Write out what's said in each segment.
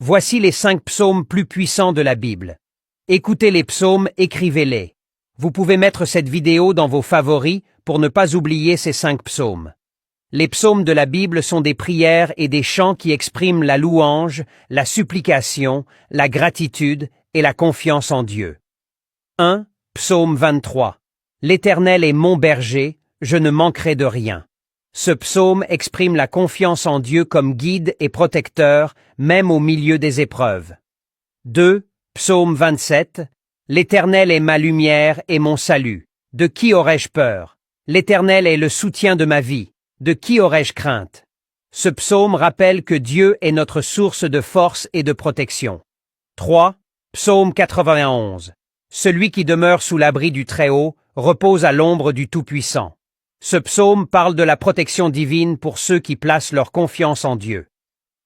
Voici les 5 psaumes plus puissants de la Bible. Écoutez les psaumes, écrivez-les. Vous pouvez mettre cette vidéo dans vos favoris pour ne pas oublier ces 5 psaumes. Les psaumes de la Bible sont des prières et des chants qui expriment la louange, la supplication, la gratitude et la confiance en Dieu. 1. Psaume 23. L'Éternel est mon berger, je ne manquerai de rien. Ce psaume exprime la confiance en Dieu comme guide et protecteur, même au milieu des épreuves. 2. Psaume 27. L'Éternel est ma lumière et mon salut. De qui aurais-je peur? L'Éternel est le soutien de ma vie. De qui aurais-je crainte? Ce psaume rappelle que Dieu est notre source de force et de protection. 3. Psaume 91. Celui qui demeure sous l'abri du Très-Haut repose à l'ombre du Tout-Puissant. Ce psaume parle de la protection divine pour ceux qui placent leur confiance en Dieu.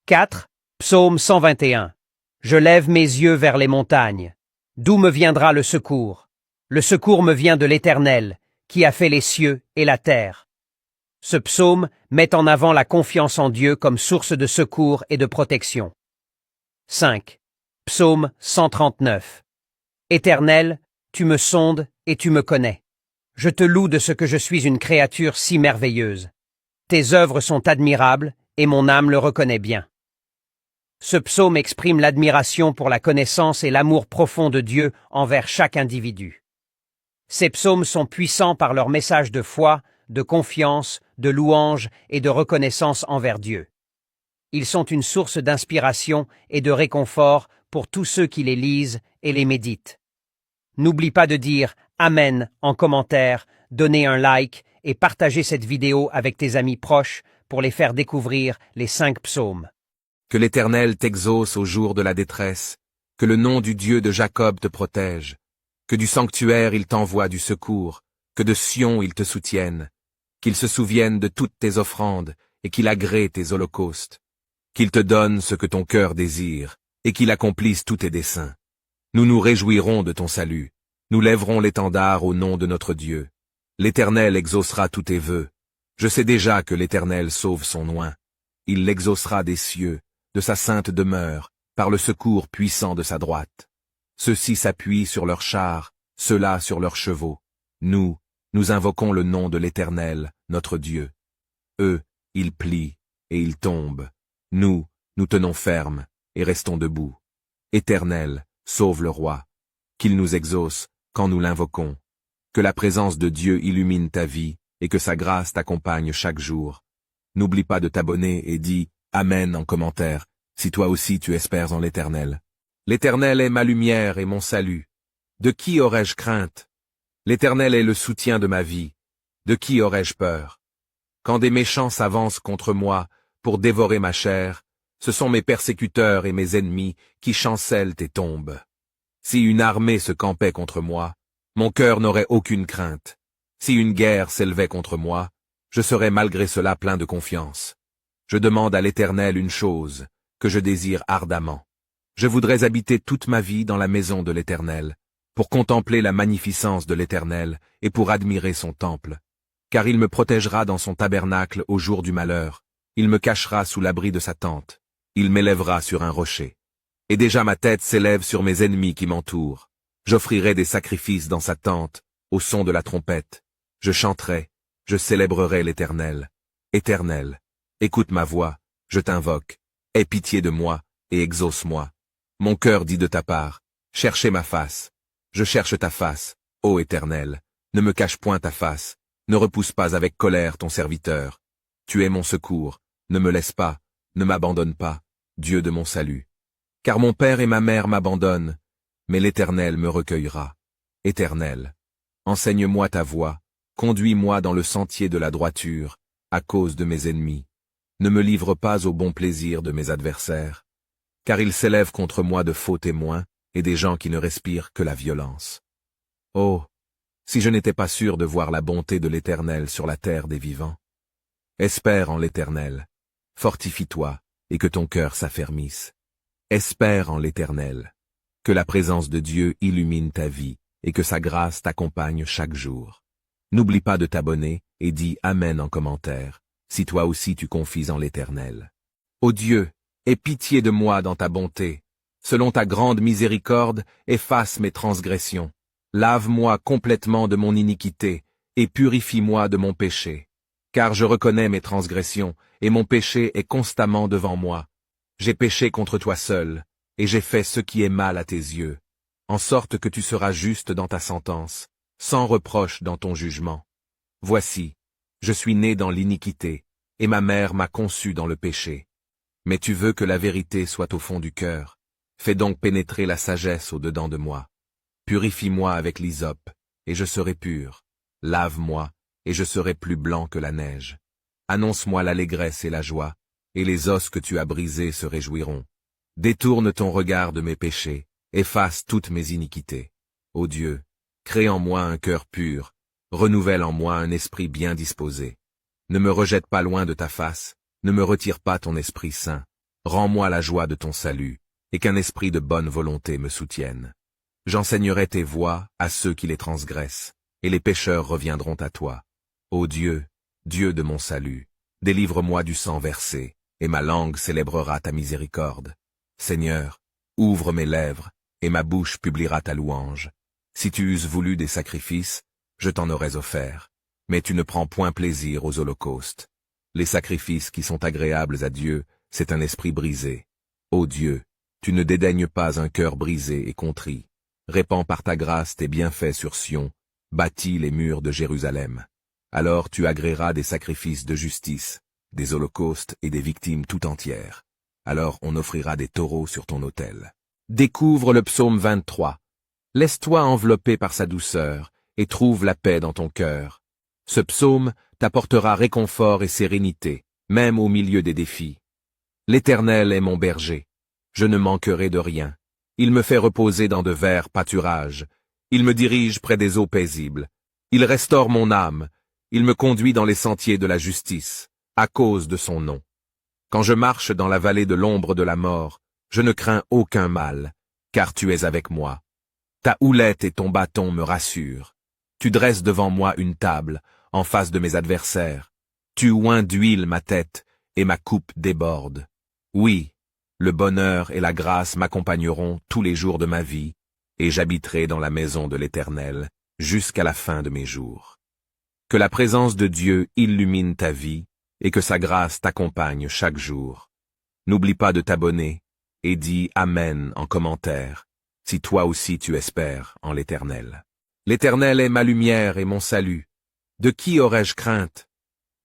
4. Psaume 121. Je lève mes yeux vers les montagnes. D'où me viendra le secours? Le secours me vient de l'Éternel, qui a fait les cieux et la terre. Ce psaume met en avant la confiance en Dieu comme source de secours et de protection. 5. Psaume 139. Éternel, tu me sondes et tu me connais. Je te loue de ce que je suis une créature si merveilleuse. Tes œuvres sont admirables et mon âme le reconnaît bien. Ce psaume exprime l'admiration pour la connaissance et l'amour profond de Dieu envers chaque individu. Ces psaumes sont puissants par leur message de foi, de confiance, de louange et de reconnaissance envers Dieu. Ils sont une source d'inspiration et de réconfort pour tous ceux qui les lisent et les méditent. N'oublie pas de dire « Amen » en commentaire, donner un like et partager cette vidéo avec tes amis proches pour les faire découvrir les 5 psaumes. Que l'Éternel t'exauce au jour de la détresse, que le nom du Dieu de Jacob te protège, que du sanctuaire il t'envoie du secours, que de Sion il te soutienne, qu'il se souvienne de toutes tes offrandes et qu'il agrée tes holocaustes, qu'il te donne ce que ton cœur désire et qu'il accomplisse tous tes desseins. Nous nous réjouirons de ton salut, nous lèverons l'étendard au nom de notre Dieu. L'Éternel exaucera tous tes vœux. Je sais déjà que l'Éternel sauve son oint. Il l'exaucera des cieux, de sa sainte demeure, par le secours puissant de sa droite. Ceux-ci s'appuient sur leurs chars, ceux-là sur leurs chevaux. Nous invoquons le nom de l'Éternel, notre Dieu. Eux, ils plient, et ils tombent. Nous tenons ferme, et restons debout. Éternel, sauve le roi. Qu'il nous exauce, quand nous l'invoquons. Que la présence de Dieu illumine ta vie, et que sa grâce t'accompagne chaque jour. N'oublie pas de t'abonner et dis « Amen » en commentaire, si toi aussi tu espères en l'Éternel. L'Éternel est ma lumière et mon salut. De qui aurais-je crainte? L'Éternel est le soutien de ma vie. De qui aurais-je peur? Quand des méchants s'avancent contre moi pour dévorer ma chair, ce sont mes persécuteurs et mes ennemis qui chancellent et tombent. Si une armée se campait contre moi, mon cœur n'aurait aucune crainte. Si une guerre s'élevait contre moi, je serais malgré cela plein de confiance. Je demande à l'Éternel une chose, que je désire ardemment. Je voudrais habiter toute ma vie dans la maison de l'Éternel, pour contempler la magnificence de l'Éternel et pour admirer son temple. Car il me protégera dans son tabernacle au jour du malheur, il me cachera sous l'abri de sa tente, il m'élèvera sur un rocher. Et déjà ma tête s'élève sur mes ennemis qui m'entourent. J'offrirai des sacrifices dans sa tente, au son de la trompette. Je chanterai, je célébrerai l'Éternel. Éternel, écoute ma voix, je t'invoque. Aie pitié de moi, et exauce-moi. Mon cœur dit de ta part, cherchez ma face. Je cherche ta face, ô Éternel. Ne me cache point ta face, ne repousse pas avec colère ton serviteur. Tu es mon secours, ne me laisse pas, ne m'abandonne pas, Dieu de mon salut. Car mon père et ma mère m'abandonnent, mais l'Éternel me recueillera. Éternel, enseigne-moi ta voie, conduis-moi dans le sentier de la droiture, à cause de mes ennemis. Ne me livre pas au bon plaisir de mes adversaires, car ils s'élèvent contre moi de faux témoins et des gens qui ne respirent que la violence. Oh, si je n'étais pas sûr de voir la bonté de l'Éternel sur la terre des vivants. Espère en l'Éternel, fortifie-toi, et que ton cœur s'affermisse. Espère en l'Éternel, que la présence de Dieu illumine ta vie, et que sa grâce t'accompagne chaque jour. N'oublie pas de t'abonner, et dis Amen en commentaire, si toi aussi tu confies en l'Éternel. Ô Dieu, Aie pitié de moi dans ta bonté. Selon ta grande miséricorde, efface mes transgressions. Lave-moi complètement de mon iniquité, et purifie-moi de mon péché. Car je reconnais mes transgressions, et mon péché est constamment devant moi. J'ai péché contre toi seul, et j'ai fait ce qui est mal à tes yeux, en sorte que tu seras juste dans ta sentence, sans reproche dans ton jugement. Voici, je suis né dans l'iniquité, et ma mère m'a conçu dans le péché. Mais tu veux que la vérité soit au fond du cœur. Fais donc pénétrer la sagesse au-dedans de moi. Purifie-moi avec l'hysope, et je serai pur. Lave-moi, et je serai plus blanc que la neige. Annonce-moi l'allégresse et la joie, et les os que tu as brisés se réjouiront. Détourne ton regard de mes péchés, efface toutes mes iniquités. Ô Dieu, crée en moi un cœur pur, renouvelle en moi un esprit bien disposé. Ne me rejette pas loin de ta face, ne me retire pas ton Esprit Saint. Rends-moi la joie de ton salut, et qu'un esprit de bonne volonté me soutienne. J'enseignerai tes voies à ceux qui les transgressent, et les pécheurs reviendront à toi. Ô Dieu, Dieu de mon salut, délivre-moi du sang versé, et ma langue célébrera ta miséricorde. Seigneur, ouvre mes lèvres, et ma bouche publiera ta louange. Si tu eusses voulu des sacrifices, je t'en aurais offert, mais tu ne prends point plaisir aux holocaustes. Les sacrifices qui sont agréables à Dieu, c'est un esprit brisé. Ô Dieu, tu ne dédaignes pas un cœur brisé et contrit. Répands par ta grâce tes bienfaits sur Sion, bâtis les murs de Jérusalem. Alors tu agréeras des sacrifices de justice, des holocaustes et des victimes tout entières. Alors on offrira des taureaux sur ton autel. Découvre le psaume 23. Laisse-toi envelopper par sa douceur, et trouve la paix dans ton cœur. Ce psaume t'apportera réconfort et sérénité, même au milieu des défis. L'Éternel est mon berger. Je ne manquerai de rien. Il me fait reposer dans de verts pâturages. Il me dirige près des eaux paisibles. Il restaure mon âme. Il me conduit dans les sentiers de la justice, à cause de son nom. Quand je marche dans la vallée de l'ombre de la mort, je ne crains aucun mal, car tu es avec moi. Ta houlette et ton bâton me rassurent. Tu dresses devant moi une table, en face de mes adversaires. Tu oins d'huile ma tête, et ma coupe déborde. Oui, le bonheur et la grâce m'accompagneront tous les jours de ma vie, et j'habiterai dans la maison de l'Éternel, jusqu'à la fin de mes jours. Que la présence de Dieu illumine ta vie, et que sa grâce t'accompagne chaque jour. N'oublie pas de t'abonner, et dis Amen en commentaire, si toi aussi tu espères en l'Éternel. L'Éternel est ma lumière et mon salut. De qui aurais-je crainte?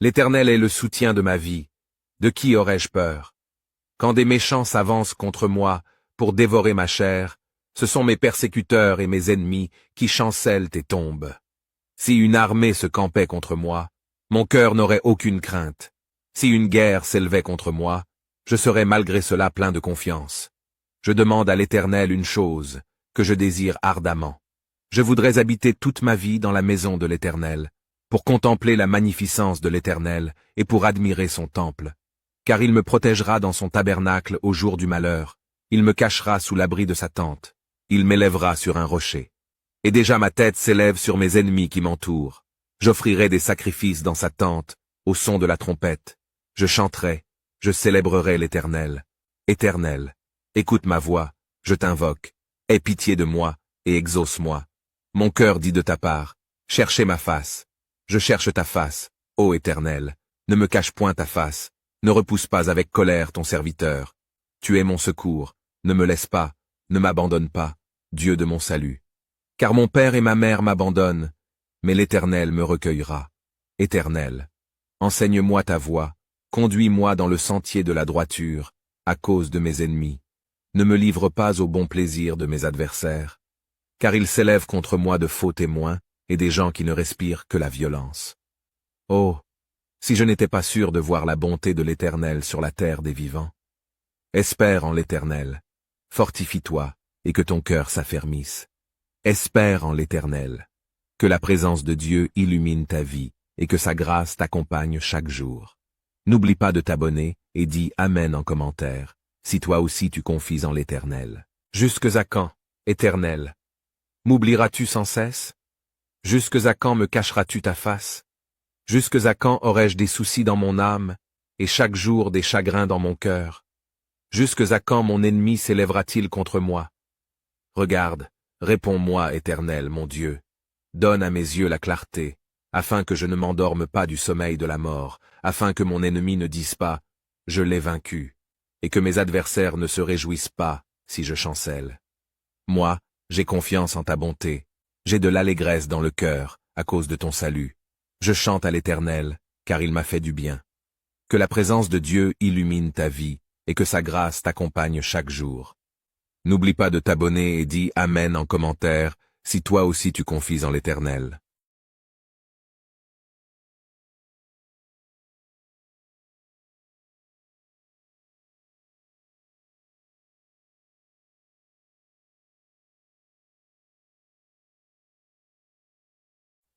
L'Éternel est le soutien de ma vie. De qui aurais-je peur? Quand des méchants s'avancent contre moi pour dévorer ma chair, ce sont mes persécuteurs et mes ennemis qui chancellent et tombent. Si une armée se campait contre moi, mon cœur n'aurait aucune crainte. Si une guerre s'élevait contre moi, je serais malgré cela plein de confiance. Je demande à l'Éternel une chose, que je désire ardemment. Je voudrais habiter toute ma vie dans la maison de l'Éternel, pour contempler la magnificence de l'Éternel et pour admirer son temple. Car il me protégera dans son tabernacle au jour du malheur, il me cachera sous l'abri de sa tente, il m'élèvera sur un rocher. Et déjà ma tête s'élève sur mes ennemis qui m'entourent. J'offrirai des sacrifices dans sa tente, au son de la trompette. Je chanterai, je célébrerai l'Éternel. Éternel, écoute ma voix, je t'invoque. Aie pitié de moi, et exauce-moi. Mon cœur dit de ta part, cherchez ma face. Je cherche ta face, ô Éternel. Ne me cache point ta face, ne repousse pas avec colère ton serviteur. Tu es mon secours, ne me laisse pas, ne m'abandonne pas, Dieu de mon salut. Car mon père et ma mère m'abandonnent, mais l'Éternel me recueillera. Éternel, enseigne-moi ta voie, conduis-moi dans le sentier de la droiture, à cause de mes ennemis. Ne me livre pas au bon plaisir de mes adversaires, car ils s'élèvent contre moi de faux témoins et des gens qui ne respirent que la violence. Oh, si je n'étais pas sûr de voir la bonté de l'Éternel sur la terre des vivants. Espère en l'Éternel, fortifie-toi, et que ton cœur s'affermisse. Espère en l'Éternel, que la présence de Dieu illumine ta vie, et que sa grâce t'accompagne chaque jour. N'oublie pas de t'abonner, et dis Amen en commentaire, si toi aussi tu confies en l'Éternel. Jusques à quand, Éternel? M'oublieras-tu sans cesse? Jusques à quand me cacheras-tu ta face? Jusques à quand aurai-je des soucis dans mon âme, et chaque jour des chagrins dans mon cœur? Jusque à quand mon ennemi s'élèvera-t-il contre moi? Regarde, réponds-moi, Éternel, mon Dieu. Donne à mes yeux la clarté, afin que je ne m'endorme pas du sommeil de la mort, afin que mon ennemi ne dise pas « Je l'ai vaincu », et que mes adversaires ne se réjouissent pas si je chancelle. Moi, j'ai confiance en ta bonté, j'ai de l'allégresse dans le cœur à cause de ton salut. Je chante à l'Éternel, car il m'a fait du bien. Que la présence de Dieu illumine ta vie, et que sa grâce t'accompagne chaque jour. N'oublie pas de t'abonner et dis Amen en commentaire si toi aussi tu confies en l'Éternel.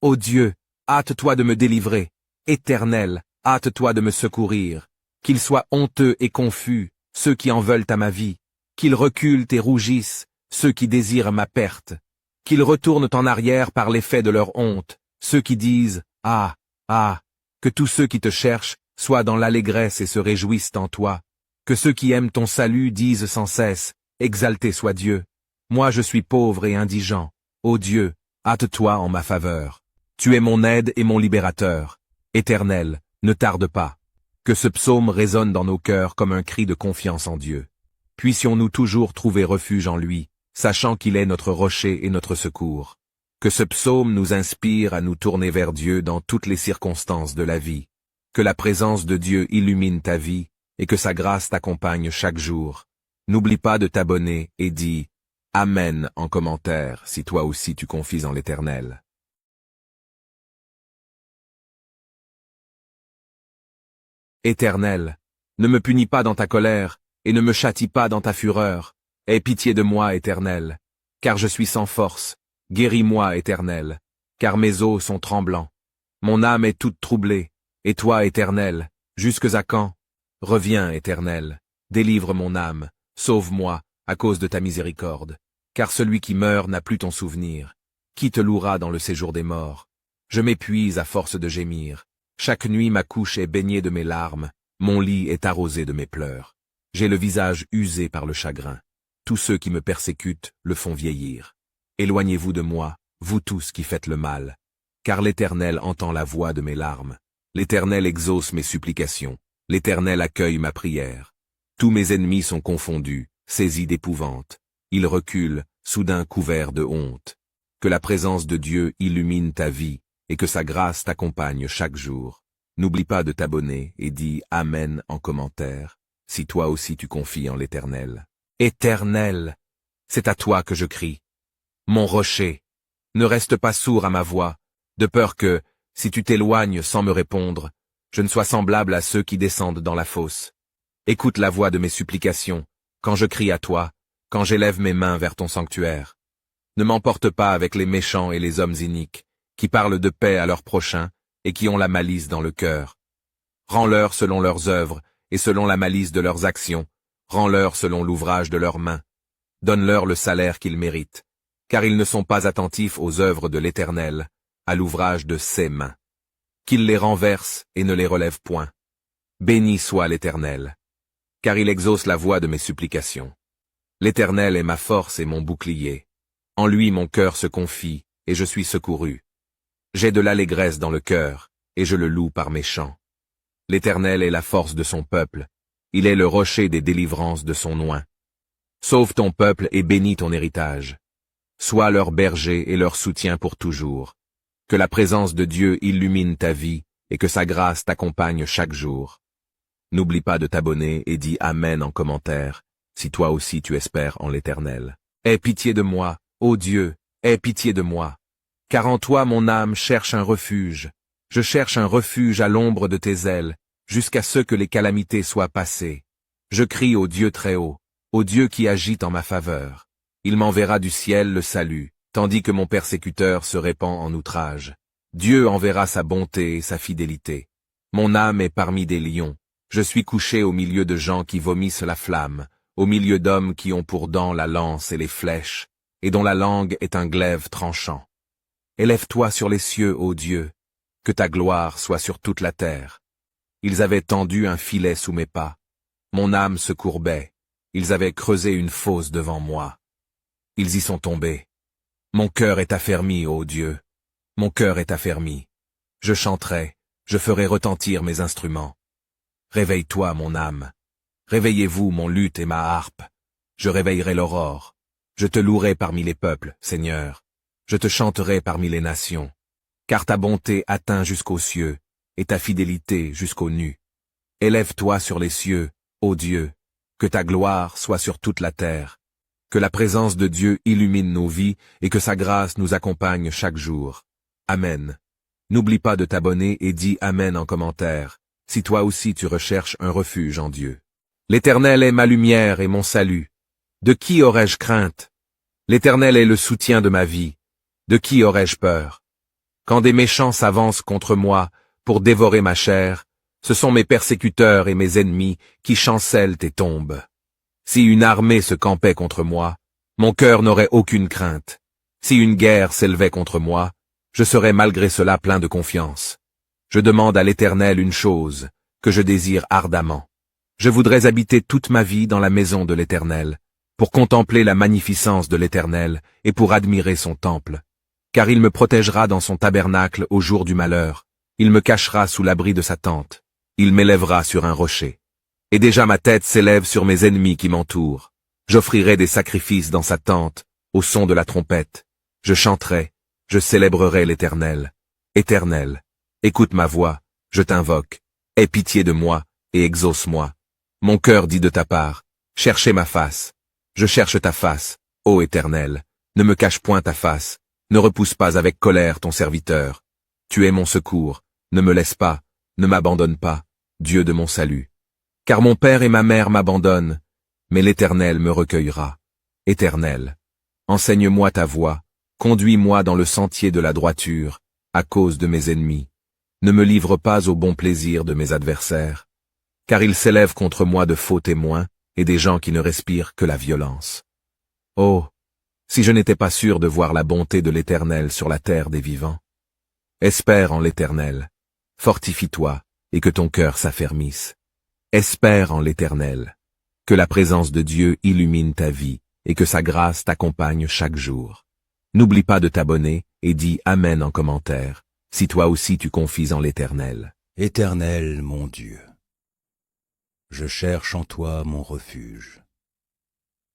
Ô Dieu, hâte-toi de me délivrer. Éternel, hâte-toi de me secourir. Qu'ils soient honteux et confus, ceux qui en veulent à ma vie. Qu'ils reculent et rougissent, ceux qui désirent ma perte. Qu'ils retournent en arrière par l'effet de leur honte, ceux qui disent « Ah, ah !» Que tous ceux qui te cherchent soient dans l'allégresse et se réjouissent en toi. Que ceux qui aiment ton salut disent sans cesse « Exalté soit Dieu !» Moi je suis pauvre et indigent. Ô Dieu, hâte-toi en ma faveur. Tu es mon aide et mon libérateur. Éternel, ne tarde pas. Que ce psaume résonne dans nos cœurs comme un cri de confiance en Dieu. Puissions-nous toujours trouver refuge en lui, sachant qu'il est notre rocher et notre secours. Que ce psaume nous inspire à nous tourner vers Dieu dans toutes les circonstances de la vie. Que la présence de Dieu illumine ta vie, et que sa grâce t'accompagne chaque jour. N'oublie pas de t'abonner et dis « Amen » en commentaire si toi aussi tu confies en l'Éternel. Éternel, ne me punis pas dans ta colère, et ne me châtie pas dans ta fureur. Aie pitié de moi, Éternel, car je suis sans force. Guéris-moi, Éternel, car mes os sont tremblants. Mon âme est toute troublée, et toi, Éternel, jusques à quand? Reviens, Éternel, délivre mon âme, sauve-moi, à cause de ta miséricorde. Car celui qui meurt n'a plus ton souvenir. Qui te louera dans le séjour des morts? Je m'épuise à force de gémir. Chaque nuit ma couche est baignée de mes larmes, mon lit est arrosé de mes pleurs. J'ai le visage usé par le chagrin. Tous ceux qui me persécutent le font vieillir. Éloignez-vous de moi, vous tous qui faites le mal. Car l'Éternel entend la voix de mes larmes. L'Éternel exauce mes supplications. L'Éternel accueille ma prière. Tous mes ennemis sont confondus, saisis d'épouvante. Ils reculent, soudain couverts de honte. Que la présence de Dieu illumine ta vie, et que sa grâce t'accompagne chaque jour. N'oublie pas de t'abonner et dis Amen en commentaire, si toi aussi tu confies en l'Éternel. Éternel, c'est à toi que je crie. Mon rocher, ne reste pas sourd à ma voix, de peur que, si tu t'éloignes sans me répondre, je ne sois semblable à ceux qui descendent dans la fosse. Écoute la voix de mes supplications, quand je crie à toi, quand j'élève mes mains vers ton sanctuaire. Ne m'emporte pas avec les méchants et les hommes iniques, qui parlent de paix à leurs prochains et qui ont la malice dans le cœur. Rends-leur selon leurs œuvres et selon la malice de leurs actions, rends-leur selon l'ouvrage de leurs mains. Donne-leur le salaire qu'ils méritent, car ils ne sont pas attentifs aux œuvres de l'Éternel, à l'ouvrage de ses mains. Qu'ils les renversent et ne les relèvent point. Béni soit l'Éternel, car il exauce la voix de mes supplications. L'Éternel est ma force et mon bouclier. En lui mon cœur se confie, et je suis secouru. J'ai de l'allégresse dans le cœur, et je le loue par mes chants. L'Éternel est la force de son peuple, il est le rocher des délivrances de son oint. Sauve ton peuple et bénis ton héritage. Sois leur berger et leur soutien pour toujours. Que la présence de Dieu illumine ta vie, et que sa grâce t'accompagne chaque jour. N'oublie pas de t'abonner et dis Amen en commentaire, si toi aussi tu espères en l'Éternel. Aie pitié de moi, ô Dieu, aie pitié de moi. Car en toi mon âme cherche un refuge. Je cherche un refuge à l'ombre de tes ailes, jusqu'à ce que les calamités soient passées. Je crie au Dieu très haut, au Dieu qui agit en ma faveur. Il m'enverra du ciel le salut, tandis que mon persécuteur se répand en outrage. Dieu enverra sa bonté et sa fidélité. Mon âme est parmi des lions. Je suis couché au milieu de gens qui vomissent la flamme, au milieu d'hommes qui ont pour dents la lance et les flèches, et dont la langue est un glaive tranchant. Élève-toi sur les cieux, ô Dieu, que ta gloire soit sur toute la terre. Ils avaient tendu un filet sous mes pas. Mon âme se courbait, Ils avaient creusé une fosse devant moi. Ils y sont tombés. Mon cœur est affermi, ô Dieu. Mon cœur est affermi. Je chanterai, je ferai retentir mes instruments. Réveille-toi, mon âme. Réveillez-vous, mon luth et ma harpe. Je réveillerai l'aurore. Je te louerai parmi les peuples, Seigneur. Je te chanterai parmi les nations. Car ta bonté atteint jusqu'aux cieux, et ta fidélité jusqu'aux nues. Élève-toi sur les cieux, ô Dieu. Que ta gloire soit sur toute la terre. Que la présence de Dieu illumine nos vies et que sa grâce nous accompagne chaque jour. Amen. N'oublie pas de t'abonner et dis Amen en commentaire, si toi aussi tu recherches un refuge en Dieu. L'Éternel est ma lumière et mon salut. De qui aurais-je crainte? L'Éternel est le soutien de ma vie. De qui aurais-je peur? Quand des méchants s'avancent contre moi pour dévorer ma chair, ce sont mes persécuteurs et mes ennemis qui chancellent et tombent. Si une armée se campait contre moi, mon cœur n'aurait aucune crainte. Si une guerre s'élevait contre moi, je serais malgré cela plein de confiance. Je demande à l'Éternel une chose, que je désire ardemment. Je voudrais habiter toute ma vie dans la maison de l'Éternel, pour contempler la magnificence de l'Éternel et pour admirer son temple. Car il me protégera dans son tabernacle au jour du malheur, il me cachera sous l'abri de sa tente, il m'élèvera sur un rocher. Et déjà ma tête s'élève sur mes ennemis qui m'entourent. J'offrirai des sacrifices dans sa tente, au son de la trompette. Je chanterai, je célébrerai l'Éternel. Éternel, écoute ma voix, je t'invoque. Aie pitié de moi, et exauce-moi. Mon cœur dit de ta part, cherchez ma face. Je cherche ta face, ô Éternel. Ne me cache point ta face, ne repousse pas avec colère ton serviteur. Tu es mon secours, ne me laisse pas, ne m'abandonne pas, Dieu de mon salut. Car mon père et ma mère m'abandonnent, mais l'Éternel me recueillera. Éternel, enseigne-moi ta voie, conduis-moi dans le sentier de la droiture, à cause de mes ennemis. Ne me livre pas au bon plaisir de mes adversaires, car ils s'élèvent contre moi de faux témoins et des gens qui ne respirent que la violence. Oh, si je n'étais pas sûr de voir la bonté de l'Éternel sur la terre des vivants. Espère en l'Éternel, fortifie-toi, et que ton cœur s'affermisse. Espère en l'Éternel, que la présence de Dieu illumine ta vie, et que sa grâce t'accompagne chaque jour. N'oublie pas de t'abonner, et dis Amen en commentaire, si toi aussi tu confies en l'Éternel. Éternel, mon Dieu, je cherche en toi mon refuge.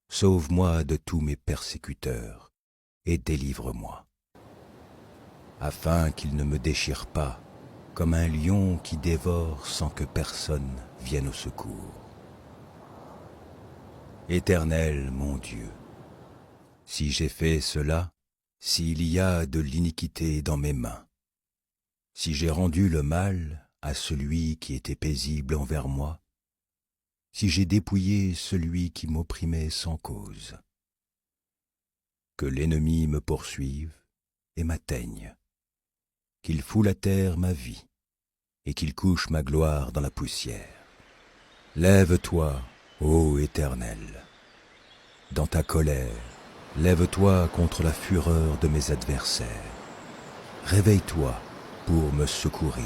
Sauve-moi de tous mes persécuteurs, et délivre-moi, afin qu'ils ne me déchirent pas, comme un lion qui dévore sans que personne vienne au secours. Éternel, mon Dieu, si j'ai fait cela, s'il y a de l'iniquité dans mes mains, si j'ai rendu le mal à celui qui était paisible envers moi, si j'ai dépouillé celui qui m'opprimait sans cause, que l'ennemi me poursuive et m'atteigne, qu'il foule à terre ma vie, et qu'il couche ma gloire dans la poussière. Lève-toi, ô Éternel, dans ta colère, lève-toi contre la fureur de mes adversaires. Réveille-toi pour me secourir.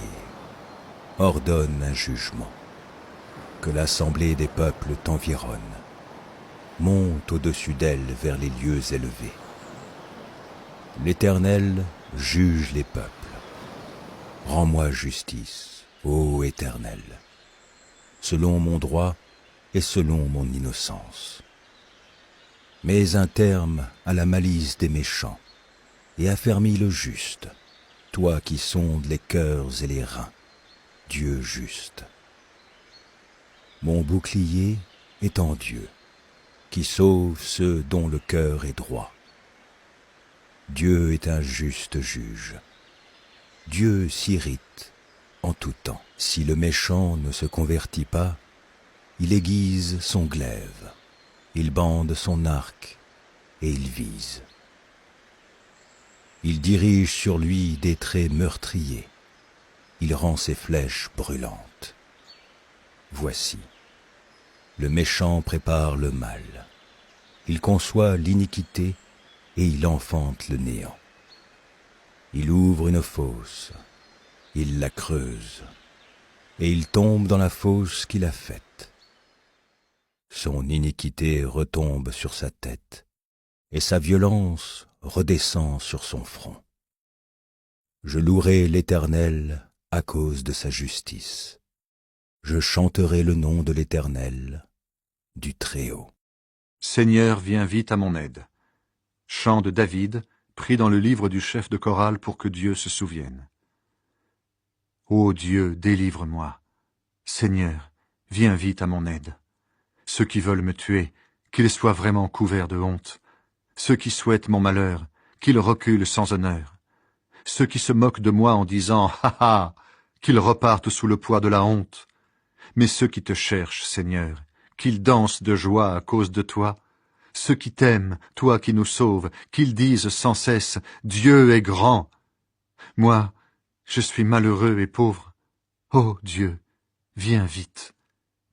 Ordonne un jugement. Que l'assemblée des peuples t'environne. Monte au-dessus d'elle vers les lieux élevés. L'Éternel juge les peuples. Rends-moi justice, ô Éternel, selon mon droit et selon mon innocence. Mets un terme à la malice des méchants et affermis le juste, toi qui sondes les cœurs et les reins, Dieu juste. Mon bouclier est en Dieu, qui sauve ceux dont le cœur est droit. Dieu est un juste juge. Dieu s'irrite en tout temps. Si le méchant ne se convertit pas, il aiguise son glaive, il bande son arc et il vise. Il dirige sur lui des traits meurtriers, il rend ses flèches brûlantes. Voici, le méchant prépare le mal, il conçoit l'iniquité et il enfante le néant. Il ouvre une fosse, il la creuse, et il tombe dans la fosse qu'il a faite. son iniquité retombe sur sa tête, et sa violence redescend sur son front. Je louerai l'Éternel à cause de sa justice. Je chanterai le nom de l'Éternel, du Très-Haut. Seigneur, viens vite à mon aide. Chant de David, pris dans le livre du chef de chorale pour que Dieu se souvienne. Ô Dieu, délivre-moi. Seigneur, viens vite à mon aide. Ceux qui veulent me tuer, qu'ils soient vraiment couverts de honte. Ceux qui souhaitent mon malheur, qu'ils reculent sans honneur. Ceux qui se moquent de moi en disant « Ha ha !» qu'ils repartent sous le poids de la honte. Mais ceux qui te cherchent, Seigneur, qu'ils dansent de joie à cause de toi. Ceux qui t'aiment, toi qui nous sauves, qu'ils disent sans cesse « Dieu est grand !» Moi, je suis malheureux et pauvre. Ô Dieu, viens vite.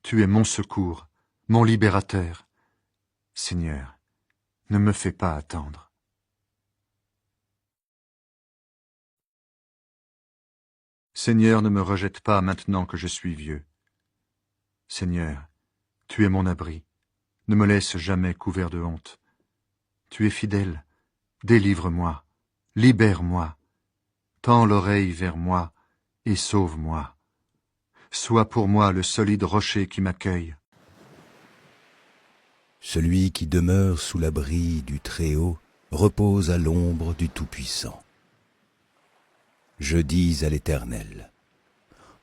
Tu es mon secours, mon libérateur. Seigneur, ne me fais pas attendre. Seigneur, ne me rejette pas maintenant que je suis vieux. Seigneur, tu es mon abri. Ne me laisse jamais couvert de honte. Tu es fidèle. Délivre-moi. Libère-moi. Tends l'oreille vers moi et sauve-moi. Sois pour moi le solide rocher qui m'accueille. Celui qui demeure sous l'abri du Très-Haut repose à l'ombre du Tout-Puissant. Je dis à l'Éternel,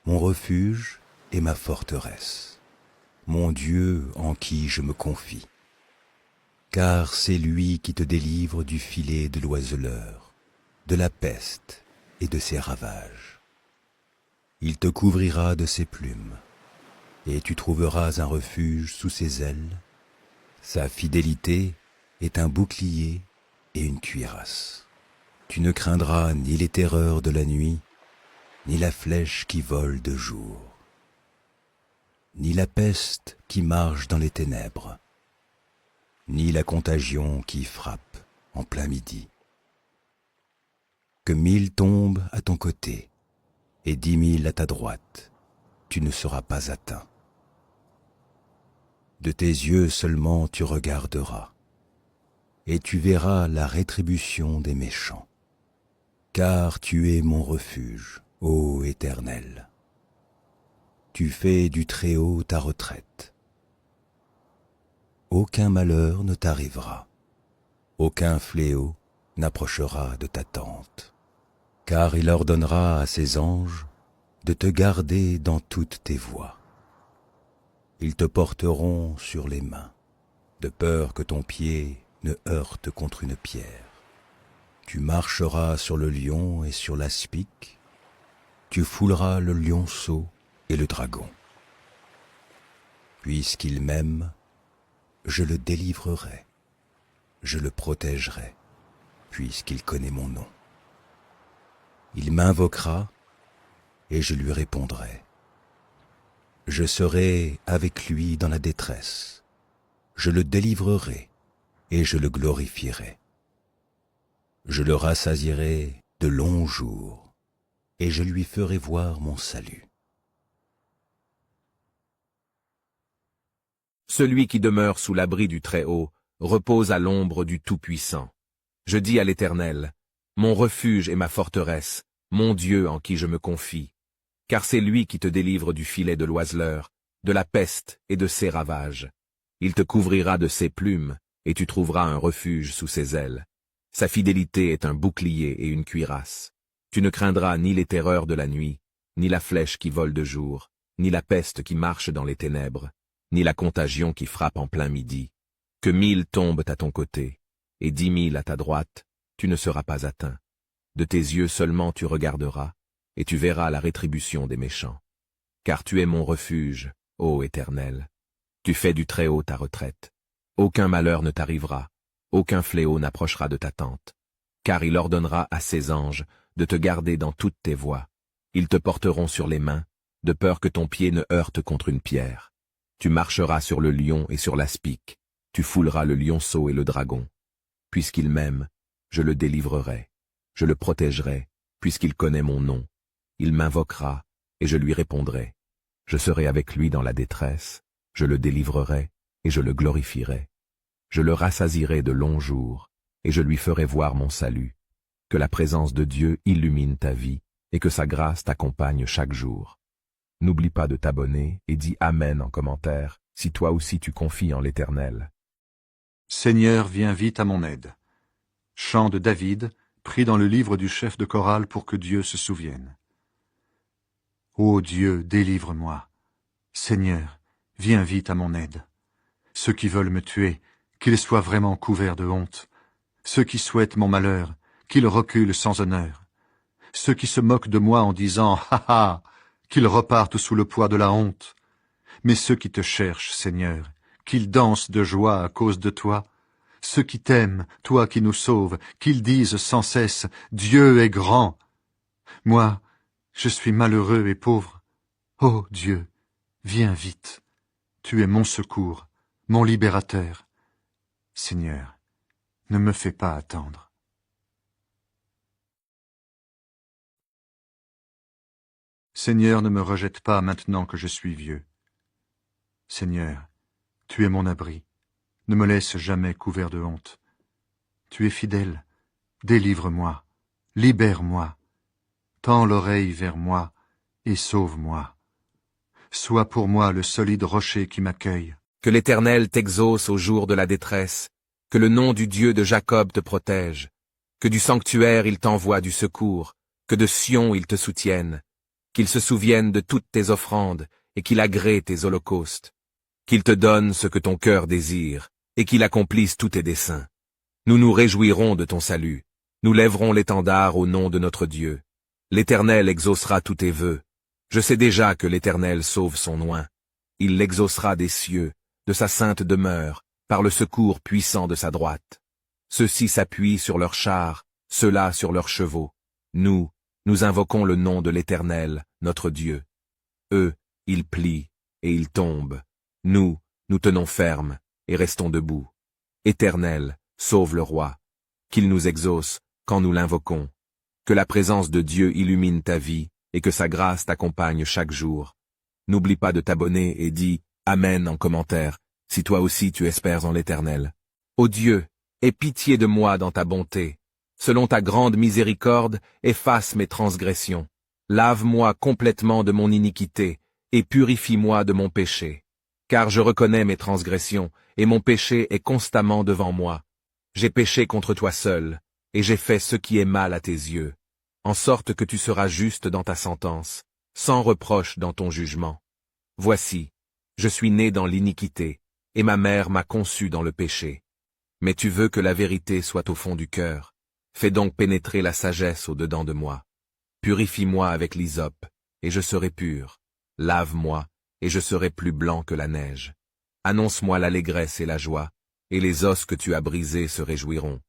mon refuge et ma forteresse, mon Dieu en qui je me confie. Car c'est lui qui te délivre du filet de l'oiseleur, de la peste et de ses ravages. Il te couvrira de ses plumes, et tu trouveras un refuge sous ses ailes. Sa fidélité est un bouclier et une cuirasse. Tu ne craindras ni les terreurs de la nuit, ni la flèche qui vole de jour, ni la peste qui marche dans les ténèbres, ni la contagion qui frappe en plein midi. Que 1000 tombent à ton côté et 10 000 à ta droite, tu ne seras pas atteint. De tes yeux seulement tu regarderas, et tu verras la rétribution des méchants. Car tu es mon refuge, ô Éternel. Tu fais du Très-Haut ta retraite. Aucun malheur ne t'arrivera, aucun fléau n'approchera de ta tente. Car il ordonnera à ses anges de te garder dans toutes tes voies. Ils te porteront sur les mains, de peur que ton pied ne heurte contre une pierre. Tu marcheras sur le lion et sur l'aspic, tu fouleras le lionceau et le dragon. Puisqu'il m'aime, je le délivrerai, je le protégerai, puisqu'il connaît mon nom. Il m'invoquera et je lui répondrai. Je serai avec lui dans la détresse, je le délivrerai et je le glorifierai. Je le rassasierai de longs jours, et je lui ferai voir mon salut. Celui qui demeure sous l'abri du Très-Haut repose à l'ombre du Tout-Puissant. Je dis à l'Éternel, mon refuge et ma forteresse, mon Dieu en qui je me confie. Car c'est lui qui te délivre du filet de l'oiseleur, de la peste et de ses ravages. Il te couvrira de ses plumes, et tu trouveras un refuge sous ses ailes. Sa fidélité est un bouclier et une cuirasse. Tu ne craindras ni les terreurs de la nuit, ni la flèche qui vole de jour, ni la peste qui marche dans les ténèbres, ni la contagion qui frappe en plein midi. Que 1000 tombent à ton côté, et 10 000 à ta droite, tu ne seras pas atteint. De tes yeux seulement tu regarderas, et tu verras la rétribution des méchants. Car tu es mon refuge, ô Éternel. Tu fais du Très-Haut ta retraite. Aucun malheur ne t'arrivera. Aucun fléau n'approchera de ta tente, car il ordonnera à ses anges de te garder dans toutes tes voies. Ils te porteront sur les mains, de peur que ton pied ne heurte contre une pierre. Tu marcheras sur le lion et sur l'aspic, tu fouleras le lionceau et le dragon. Puisqu'il m'aime, je le délivrerai, je le protégerai, puisqu'il connaît mon nom. Il m'invoquera, et je lui répondrai. Je serai avec lui dans la détresse, je le délivrerai, et je le glorifierai. Je le rassasierai de longs jours, et je lui ferai voir mon salut. Que la présence de Dieu illumine ta vie, et que sa grâce t'accompagne chaque jour. N'oublie pas de t'abonner et dis Amen en commentaire, si toi aussi tu confies en l'Éternel. Seigneur, viens vite à mon aide. Chant de David, pris dans le livre du chef de chorale pour que Dieu se souvienne. Ô Dieu, délivre-moi. Seigneur, viens vite à mon aide. Ceux qui veulent me tuer, qu'ils soient vraiment couverts de honte. Ceux qui souhaitent mon malheur, qu'ils reculent sans honneur. Ceux qui se moquent de moi en disant « Ha ha !» qu'ils repartent sous le poids de la honte. Mais ceux qui te cherchent, Seigneur, qu'ils dansent de joie à cause de toi. Ceux qui t'aiment, toi qui nous sauves, qu'ils disent sans cesse « Dieu est grand !» Moi, je suis malheureux et pauvre. Ô Dieu, viens vite. Tu es mon secours, mon libérateur. Seigneur, ne me fais pas attendre. Seigneur, ne me rejette pas maintenant que je suis vieux. Seigneur, tu es mon abri. Ne me laisse jamais couvert de honte. Tu es fidèle. Délivre-moi. Libère-moi. Tends l'oreille vers moi et sauve-moi. Sois pour moi le solide rocher qui m'accueille. Que l'Éternel t'exauce au jour de la détresse, que le nom du Dieu de Jacob te protège, que du sanctuaire il t'envoie du secours, que de Sion il te soutienne, qu'il se souvienne de toutes tes offrandes et qu'il agrée tes holocaustes, qu'il te donne ce que ton cœur désire et qu'il accomplisse tous tes desseins. Nous nous réjouirons de ton salut, nous lèverons l'étendard au nom de notre Dieu. L'Éternel exaucera tous tes vœux. Je sais déjà que l'Éternel sauve son oint. Il l'exaucera des cieux, de sa sainte demeure, par le secours puissant de sa droite. Ceux-ci s'appuient sur leurs chars, ceux-là sur leurs chevaux. Nous invoquons le nom de l'Éternel, notre Dieu. Eux, ils plient, et ils tombent. Nous tenons ferme, et restons debout. Éternel, sauve le roi. Qu'il nous exauce, quand nous l'invoquons. Que la présence de Dieu illumine ta vie, et que sa grâce t'accompagne chaque jour. N'oublie pas de t'abonner et dis Amen en commentaire, si toi aussi tu espères en l'Éternel. Ô Dieu, aie pitié de moi dans ta bonté. Selon ta grande miséricorde, efface mes transgressions. Lave-moi complètement de mon iniquité, et purifie-moi de mon péché. Car je reconnais mes transgressions, et mon péché est constamment devant moi. J'ai péché contre toi seul, et j'ai fait ce qui est mal à tes yeux, en sorte que tu seras juste dans ta sentence, sans reproche dans ton jugement. Voici, je suis né dans l'iniquité, et ma mère m'a conçu dans le péché. Mais tu veux que la vérité soit au fond du cœur. Fais donc pénétrer la sagesse au-dedans de moi. Purifie-moi avec l'hysope, et je serai pur. Lave-moi, et je serai plus blanc que la neige. Annonce-moi l'allégresse et la joie, et les os que tu as brisés se réjouiront.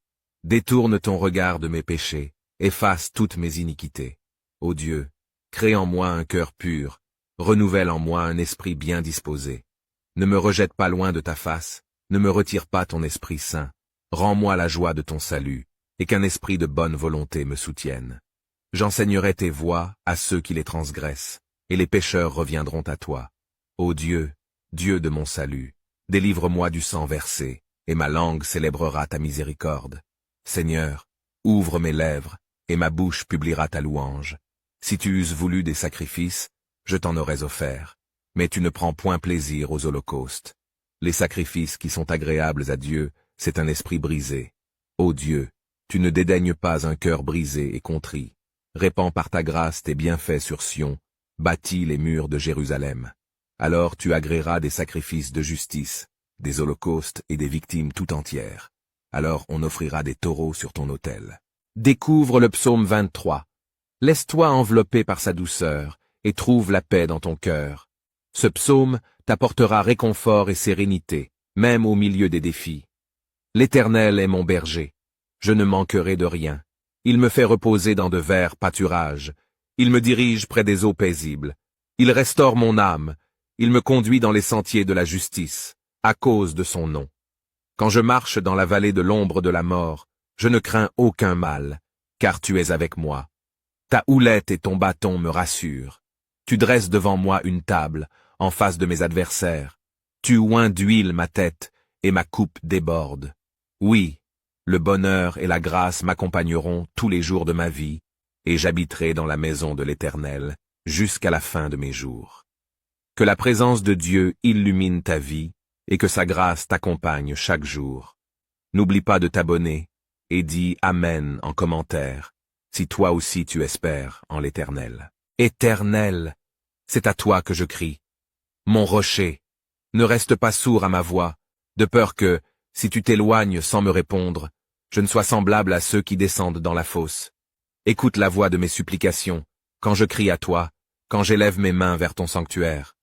Détourne ton regard de mes péchés, efface toutes mes iniquités. Ô Dieu, crée en moi un cœur pur, renouvelle en moi un esprit bien disposé. Ne me rejette pas loin de ta face, ne me retire pas ton Esprit Saint. Rends-moi la joie de ton salut, et qu'un esprit de bonne volonté me soutienne. J'enseignerai tes voies à ceux qui les transgressent, et les pécheurs reviendront à toi. Ô Dieu, Dieu de mon salut, délivre-moi du sang versé, et ma langue célébrera ta miséricorde. Seigneur, ouvre mes lèvres, et ma bouche publiera ta louange. Si tu eusses voulu des sacrifices, je t'en aurais offert, mais tu ne prends point plaisir aux holocaustes. Les sacrifices qui sont agréables à Dieu, c'est un esprit brisé. Ô Dieu, tu ne dédaignes pas un cœur brisé et contrit. Répands par ta grâce tes bienfaits sur Sion, bâtis les murs de Jérusalem. Alors tu agréeras des sacrifices de justice, des holocaustes et des victimes tout entières. Alors on offrira des taureaux sur ton autel. Découvre le psaume 23. Laisse-toi envelopper par sa douceur, et trouve la paix dans ton cœur. Ce psaume t'apportera réconfort et sérénité, même au milieu des défis. L'Éternel est mon berger. Je ne manquerai de rien. Il me fait reposer dans de verts pâturages. Il me dirige près des eaux paisibles. Il restaure mon âme. Il me conduit dans les sentiers de la justice, à cause de son nom. Quand je marche dans la vallée de l'ombre de la mort, je ne crains aucun mal, car tu es avec moi. Ta houlette et ton bâton me rassurent. Tu dresses devant moi une table, en face de mes adversaires. Tu oins d'huile ma tête, et ma coupe déborde. Oui, le bonheur et la grâce m'accompagneront tous les jours de ma vie, et j'habiterai dans la maison de l'Éternel jusqu'à la fin de mes jours. Que la présence de Dieu illumine ta vie, et que sa grâce t'accompagne chaque jour. N'oublie pas de t'abonner, et dis Amen en commentaire, si toi aussi tu espères en l'Éternel. Éternel, c'est à toi que je crie. Mon rocher, ne reste pas sourd à ma voix, de peur que, si tu t'éloignes sans me répondre, je ne sois semblable à ceux qui descendent dans la fosse. Écoute la voix de mes supplications, quand je crie à toi, quand j'élève mes mains vers ton sanctuaire.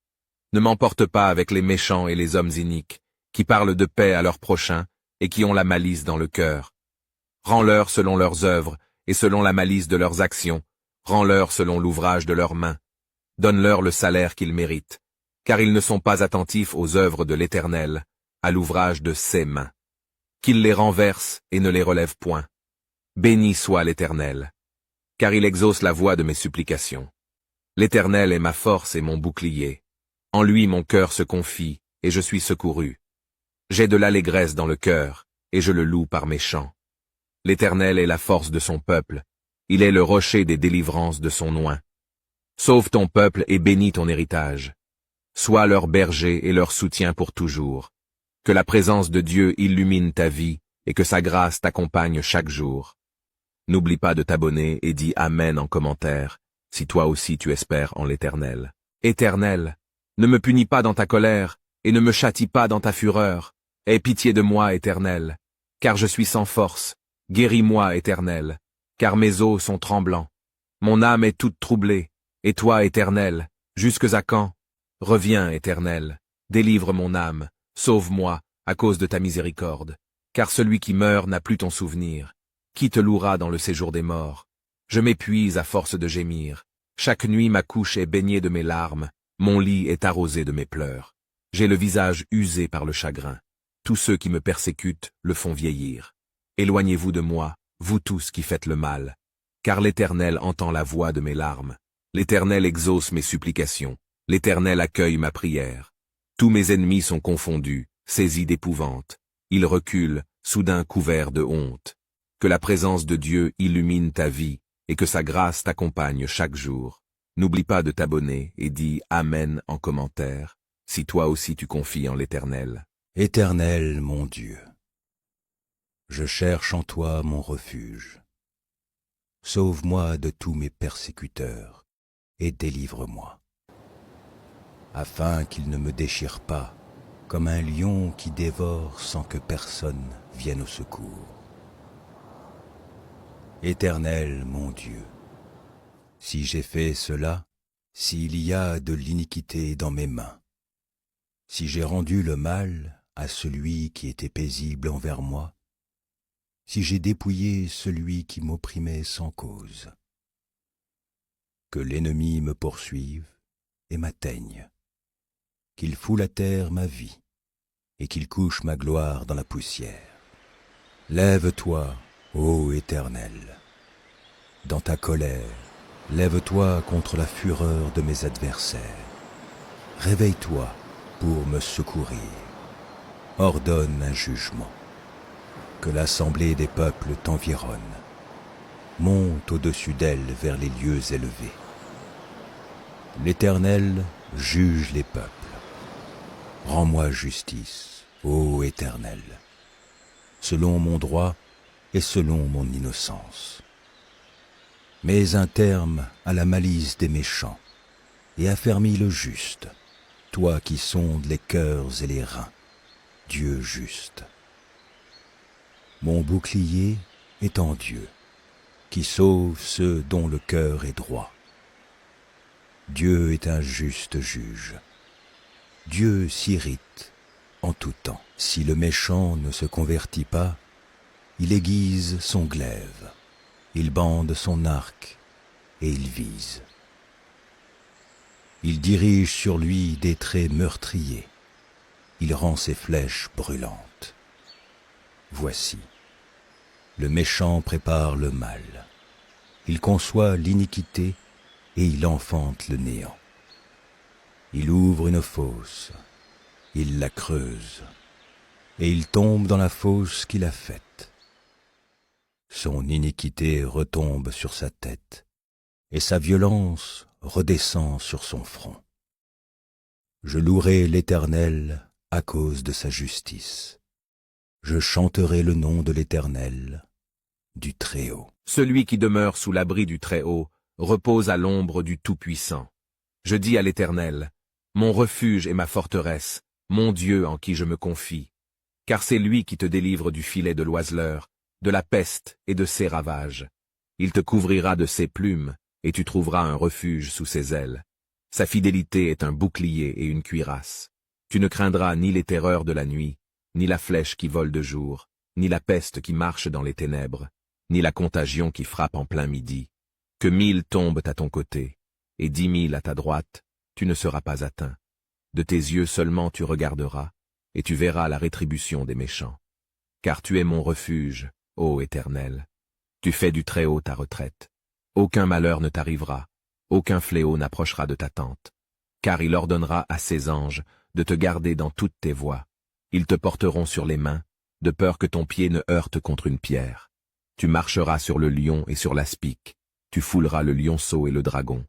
Ne m'emporte pas avec les méchants et les hommes iniques, qui parlent de paix à leurs prochains et qui ont la malice dans le cœur. Rends-leur selon leurs œuvres et selon la malice de leurs actions, rends-leur selon l'ouvrage de leurs mains. Donne-leur le salaire qu'ils méritent, car ils ne sont pas attentifs aux œuvres de l'Éternel, à l'ouvrage de ses mains. Qu'il les renverse et ne les relève point. Béni soit l'Éternel, car il exauce la voix de mes supplications. L'Éternel est ma force et mon bouclier. En lui mon cœur se confie, et je suis secouru. J'ai de l'allégresse dans le cœur, et je le loue par mes chants. L'Éternel est la force de son peuple, il est le rocher des délivrances de son oint. Sauve ton peuple et bénis ton héritage. Sois leur berger et leur soutien pour toujours. Que la présence de Dieu illumine ta vie, et que sa grâce t'accompagne chaque jour. N'oublie pas de t'abonner et dis Amen en commentaire, si toi aussi tu espères en l'Éternel. Éternel, ne me punis pas dans ta colère, et ne me châtie pas dans ta fureur. Aie pitié de moi, Éternel, car je suis sans force. Guéris-moi, Éternel, car mes os sont tremblants. Mon âme est toute troublée, et toi, Éternel, jusques à quand? Reviens, Éternel, délivre mon âme, sauve-moi, à cause de ta miséricorde, car celui qui meurt n'a plus ton souvenir. Qui te louera dans le séjour des morts? Je m'épuise à force de gémir. Chaque nuit ma couche est baignée de mes larmes, mon lit est arrosé de mes pleurs. J'ai le visage usé par le chagrin. Tous ceux qui me persécutent le font vieillir. Éloignez-vous de moi, vous tous qui faites le mal, car l'Éternel entend la voix de mes larmes. L'Éternel exauce mes supplications, l'Éternel accueille ma prière. Tous mes ennemis sont confondus, saisis d'épouvante. Ils reculent, soudain couverts de honte. Que la présence de Dieu illumine ta vie, et que sa grâce t'accompagne chaque jour. N'oublie pas de t'abonner et dis Amen en commentaire, si toi aussi tu confies en l'Éternel. Éternel mon Dieu, je cherche en toi mon refuge. Sauve-moi de tous mes persécuteurs et délivre-moi, afin qu'ils ne me déchirent pas comme un lion qui dévore sans que personne vienne au secours. Éternel mon Dieu, si j'ai fait cela, s'il y a de l'iniquité dans mes mains, si j'ai rendu le mal à celui qui était paisible envers moi, si j'ai dépouillé celui qui m'opprimait sans cause, que l'ennemi me poursuive et m'atteigne, qu'il foule à terre ma vie et qu'il couche ma gloire dans la poussière. Lève-toi, ô Éternel, dans ta colère, lève-toi contre la fureur de mes adversaires. Réveille-toi pour me secourir. Ordonne un jugement. Que l'assemblée des peuples t'environne. Monte au-dessus d'elle vers les lieux élevés. L'Éternel juge les peuples. Rends-moi justice, ô Éternel, selon mon droit et selon mon innocence. Mets un terme à la malice des méchants et affermis le juste, toi qui sondes les cœurs et les reins, Dieu juste. Mon bouclier est en Dieu, qui sauve ceux dont le cœur est droit. Dieu est un juste juge. Dieu s'irrite en tout temps. Si le méchant ne se convertit pas, il aiguise son glaive, il bande son arc et il vise. Il dirige sur lui des traits meurtriers, il rend ses flèches brûlantes. Voici, le méchant prépare le mal, il conçoit l'iniquité et il enfante le néant. Il ouvre une fosse, il la creuse, et il tombe dans la fosse qu'il a faite. Son iniquité retombe sur sa tête, et sa violence redescend sur son front. Je louerai l'Éternel à cause de sa justice. Je chanterai le nom de l'Éternel, du Très-Haut. Celui qui demeure sous l'abri du Très-Haut repose à l'ombre du Tout-Puissant. Je dis à l'Éternel, mon refuge et ma forteresse, mon Dieu en qui je me confie. Car c'est lui qui te délivre du filet de l'oiseleur, de la peste et de ses ravages. Il te couvrira de ses plumes, et tu trouveras un refuge sous ses ailes. Sa fidélité est un bouclier et une cuirasse. Tu ne craindras ni les terreurs de la nuit, ni la flèche qui vole de jour, ni la peste qui marche dans les ténèbres, ni la contagion qui frappe en plein midi. Que 1000 tombent à ton côté, et 10 000 à ta droite, tu ne seras pas atteint. De tes yeux seulement tu regarderas, et tu verras la rétribution des méchants. Car tu es mon refuge, ô Éternel. Tu fais du Très-Haut ta retraite. Aucun malheur ne t'arrivera, aucun fléau n'approchera de ta tente. Car il ordonnera à ses anges de te garder dans toutes tes voies. Ils te porteront sur les mains, de peur que ton pied ne heurte contre une pierre. Tu marcheras sur le lion et sur l'aspic, tu fouleras le lionceau et le dragon.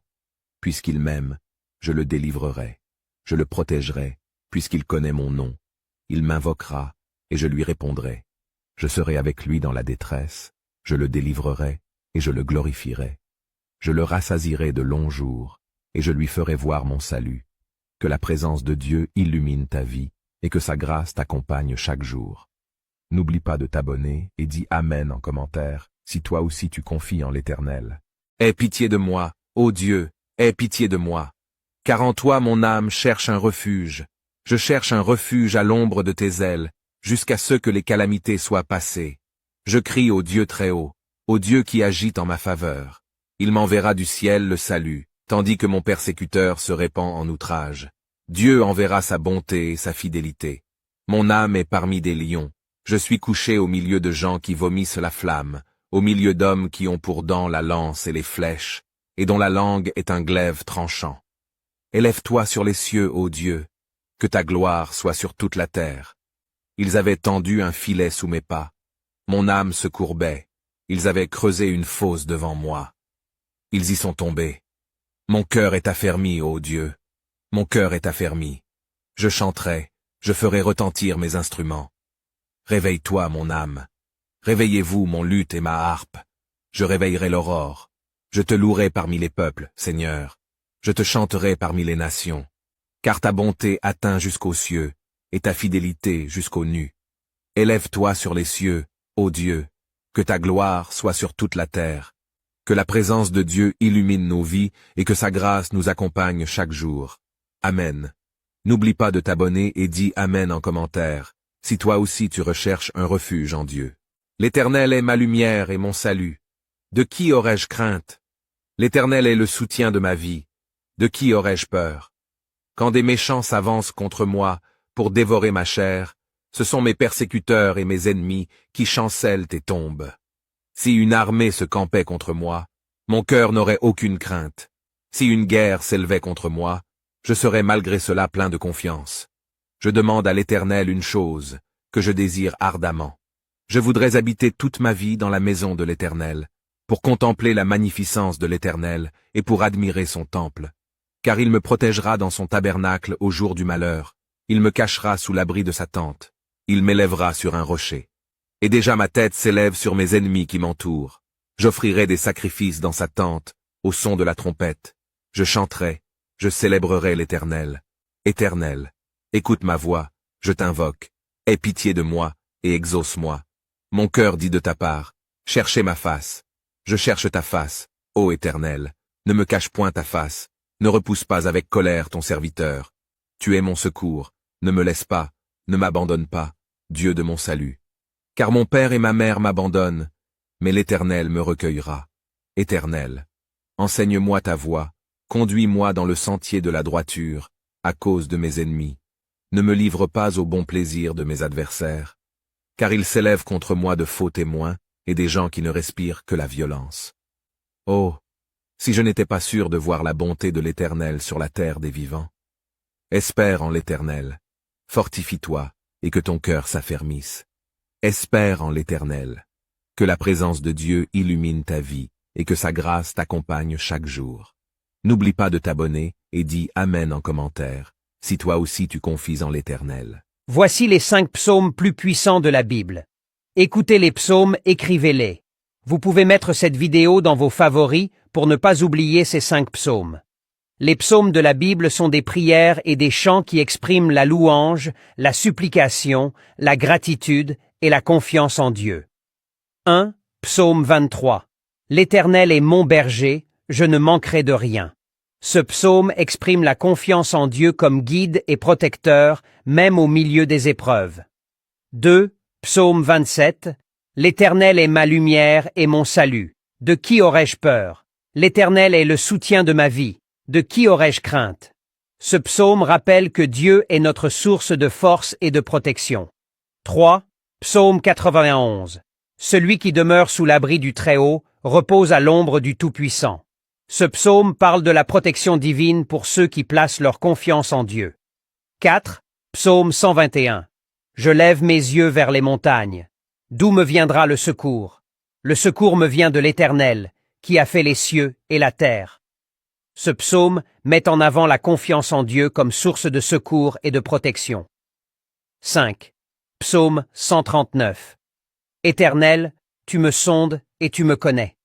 Puisqu'il m'aime, je le délivrerai, je le protégerai, puisqu'il connaît mon nom. Il m'invoquera, et je lui répondrai. Je serai avec lui dans la détresse, je le délivrerai, et je le glorifierai. Je le rassasierai de longs jours, et je lui ferai voir mon salut. Que la présence de Dieu illumine ta vie, et que sa grâce t'accompagne chaque jour. N'oublie pas de t'abonner et dis Amen en commentaire, si toi aussi tu confies en l'Éternel. Aie pitié de moi, ô Dieu, aie pitié de moi. Car en toi mon âme cherche un refuge. Je cherche un refuge à l'ombre de tes ailes, jusqu'à ce que les calamités soient passées. Je crie au Dieu Très-Haut, au Dieu qui agit en ma faveur. Il m'enverra du ciel le salut, tandis que mon persécuteur se répand en outrage. Dieu enverra sa bonté et sa fidélité. Mon âme est parmi des lions. Je suis couché au milieu de gens qui vomissent la flamme, au milieu d'hommes qui ont pour dents la lance et les flèches, et dont la langue est un glaive tranchant. Élève-toi sur les cieux, ô Dieu, que ta gloire soit sur toute la terre. Ils avaient tendu un filet sous mes pas. Mon âme se courbait. Ils avaient creusé une fosse devant moi. Ils y sont tombés. Mon cœur est affermi, ô Dieu. Mon cœur est affermi. Je chanterai, je ferai retentir mes instruments. Réveille-toi, mon âme. Réveillez-vous, mon luth et ma harpe. Je réveillerai l'aurore. Je te louerai parmi les peuples, Seigneur. Je te chanterai parmi les nations. Car ta bonté atteint jusqu'aux cieux, et ta fidélité jusqu'aux nues. Élève-toi sur les cieux, ô Dieu, que ta gloire soit sur toute la terre. Que la présence de Dieu illumine nos vies et que sa grâce nous accompagne chaque jour. Amen. N'oublie pas de t'abonner et dis Amen en commentaire, si toi aussi tu recherches un refuge en Dieu. L'Éternel est ma lumière et mon salut. De qui aurais-je crainte? L'Éternel est le soutien de ma vie. De qui aurais-je peur? Quand des méchants s'avancent contre moi pour dévorer ma chair, ce sont mes persécuteurs et mes ennemis qui chancellent et tombent. Si une armée se campait contre moi, mon cœur n'aurait aucune crainte. Si une guerre s'élevait contre moi, je serais malgré cela plein de confiance. Je demande à l'Éternel une chose, que je désire ardemment. Je voudrais habiter toute ma vie dans la maison de l'Éternel, pour contempler la magnificence de l'Éternel et pour admirer son temple. Car il me protégera dans son tabernacle au jour du malheur, il me cachera sous l'abri de sa tente, il m'élèvera sur un rocher. Et déjà ma tête s'élève sur mes ennemis qui m'entourent. J'offrirai des sacrifices dans sa tente, au son de la trompette. Je chanterai, je célébrerai l'Éternel. Éternel, écoute ma voix, je t'invoque. Aie pitié de moi, et exauce-moi. Mon cœur dit de ta part, cherchez ma face. Je cherche ta face, ô Éternel. Ne me cache point ta face, ne repousse pas avec colère ton serviteur. Tu es mon secours, ne me laisse pas, ne m'abandonne pas, Dieu de mon salut. Car mon père et ma mère m'abandonnent, mais l'Éternel me recueillera. Éternel, enseigne-moi ta voie, conduis-moi dans le sentier de la droiture, à cause de mes ennemis. Ne me livre pas au bon plaisir de mes adversaires, car ils s'élèvent contre moi de faux témoins et des gens qui ne respirent que la violence. Oh, si je n'étais pas sûr de voir la bonté de l'Éternel sur la terre des vivants. Espère en l'Éternel. Fortifie-toi, et que ton cœur s'affermisse. Espère en l'Éternel. Que la présence de Dieu illumine ta vie, et que sa grâce t'accompagne chaque jour. N'oublie pas de t'abonner, et dis Amen en commentaire, si toi aussi tu confies en l'Éternel. Voici les 5 psaumes plus puissants de la Bible. Écoutez les psaumes, écrivez-les. Vous pouvez mettre cette vidéo dans vos favoris pour ne pas oublier ces 5 psaumes. Les psaumes de la Bible sont des prières et des chants qui expriment la louange, la supplication, la gratitude et la confiance en Dieu. 1. Psaume 23. L'Éternel est mon berger, je ne manquerai de rien. Ce psaume exprime la confiance en Dieu comme guide et protecteur, même au milieu des épreuves. 2. Psaume 27. L'Éternel est ma lumière et mon salut. De qui aurais-je peur? L'Éternel est le soutien de ma vie. De qui aurais-je crainte? Ce psaume rappelle que Dieu est notre source de force et de protection. 3. Psaume 91. Celui qui demeure sous l'abri du Très-Haut repose à l'ombre du Tout-Puissant. Ce psaume parle de la protection divine pour ceux qui placent leur confiance en Dieu. 4. Psaume 121. Je lève mes yeux vers les montagnes. D'où me viendra le secours? Le secours me vient de l'Éternel, qui a fait les cieux et la terre. Ce psaume met en avant la confiance en Dieu comme source de secours et de protection. 5. Psaume 139. Éternel, tu me sondes et tu me connais.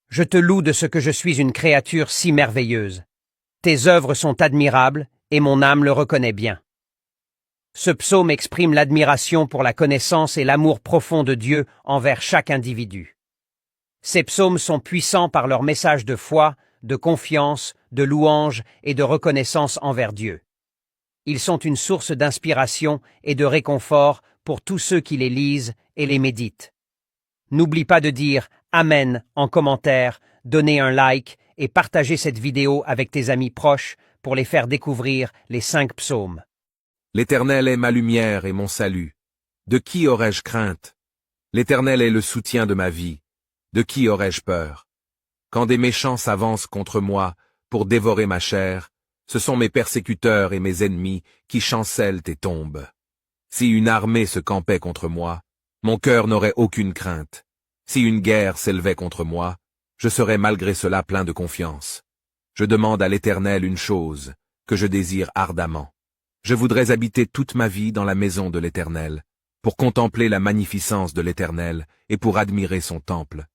Je te loue de ce que je suis une créature si merveilleuse. Tes œuvres sont admirables et mon âme le reconnaît bien. Ce psaume exprime l'admiration pour la connaissance et l'amour profond de Dieu envers chaque individu. Ces psaumes sont puissants par leur message de foi, de confiance, de louange et de reconnaissance envers Dieu. Ils sont une source d'inspiration et de réconfort pour tous ceux qui les lisent et les méditent. N'oublie pas de dire Amen en commentaire, donner un like et partager cette vidéo avec tes amis proches pour les faire découvrir les 5 psaumes. L'Éternel est ma lumière et mon salut. De qui aurais-je crainte? L'Éternel est le soutien de ma vie. De qui aurais-je peur? Quand des méchants s'avancent contre moi pour dévorer ma chair, ce sont mes persécuteurs et mes ennemis qui chancellent et tombent. Si une armée se campait contre moi, mon cœur n'aurait aucune crainte. Si une guerre s'élevait contre moi, je serais malgré cela plein de confiance. Je demande à l'Éternel une chose, que je désire ardemment. Je voudrais habiter toute ma vie dans la maison de l'Éternel, pour contempler la magnificence de l'Éternel et pour admirer son temple.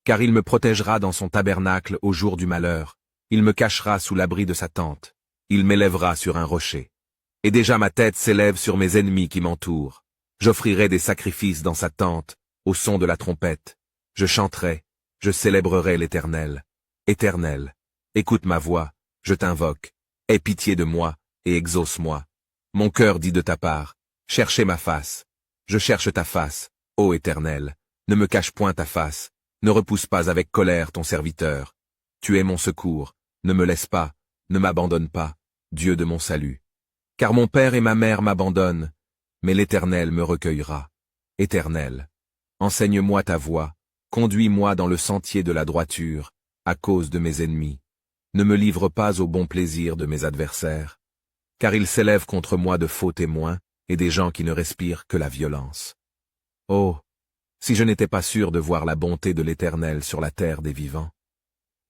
Car il me protégera dans son tabernacle au jour du malheur, il me cachera sous l'abri de sa tente, il m'élèvera sur un rocher. Et déjà ma tête s'élève sur mes ennemis qui m'entourent. J'offrirai des sacrifices dans sa tente, au son de la trompette. Je chanterai, je célébrerai l'Éternel. Éternel, écoute ma voix, je t'invoque. Aie pitié de moi, et exauce-moi. Mon cœur dit de ta part, cherchez ma face. Je cherche ta face, ô Éternel, ne me cache point ta face, ne repousse pas avec colère ton serviteur. Tu es mon secours, ne me laisse pas, ne m'abandonne pas, Dieu de mon salut. Car mon père et ma mère m'abandonnent, mais l'Éternel me recueillera. Éternel, enseigne-moi ta voie, conduis-moi dans le sentier de la droiture, à cause de mes ennemis. Ne me livre pas au bon plaisir de mes adversaires, car ils s'élèvent contre moi de faux témoins et des gens qui ne respirent que la violence. Oh, si je n'étais pas sûr de voir la bonté de l'Éternel sur la terre des vivants.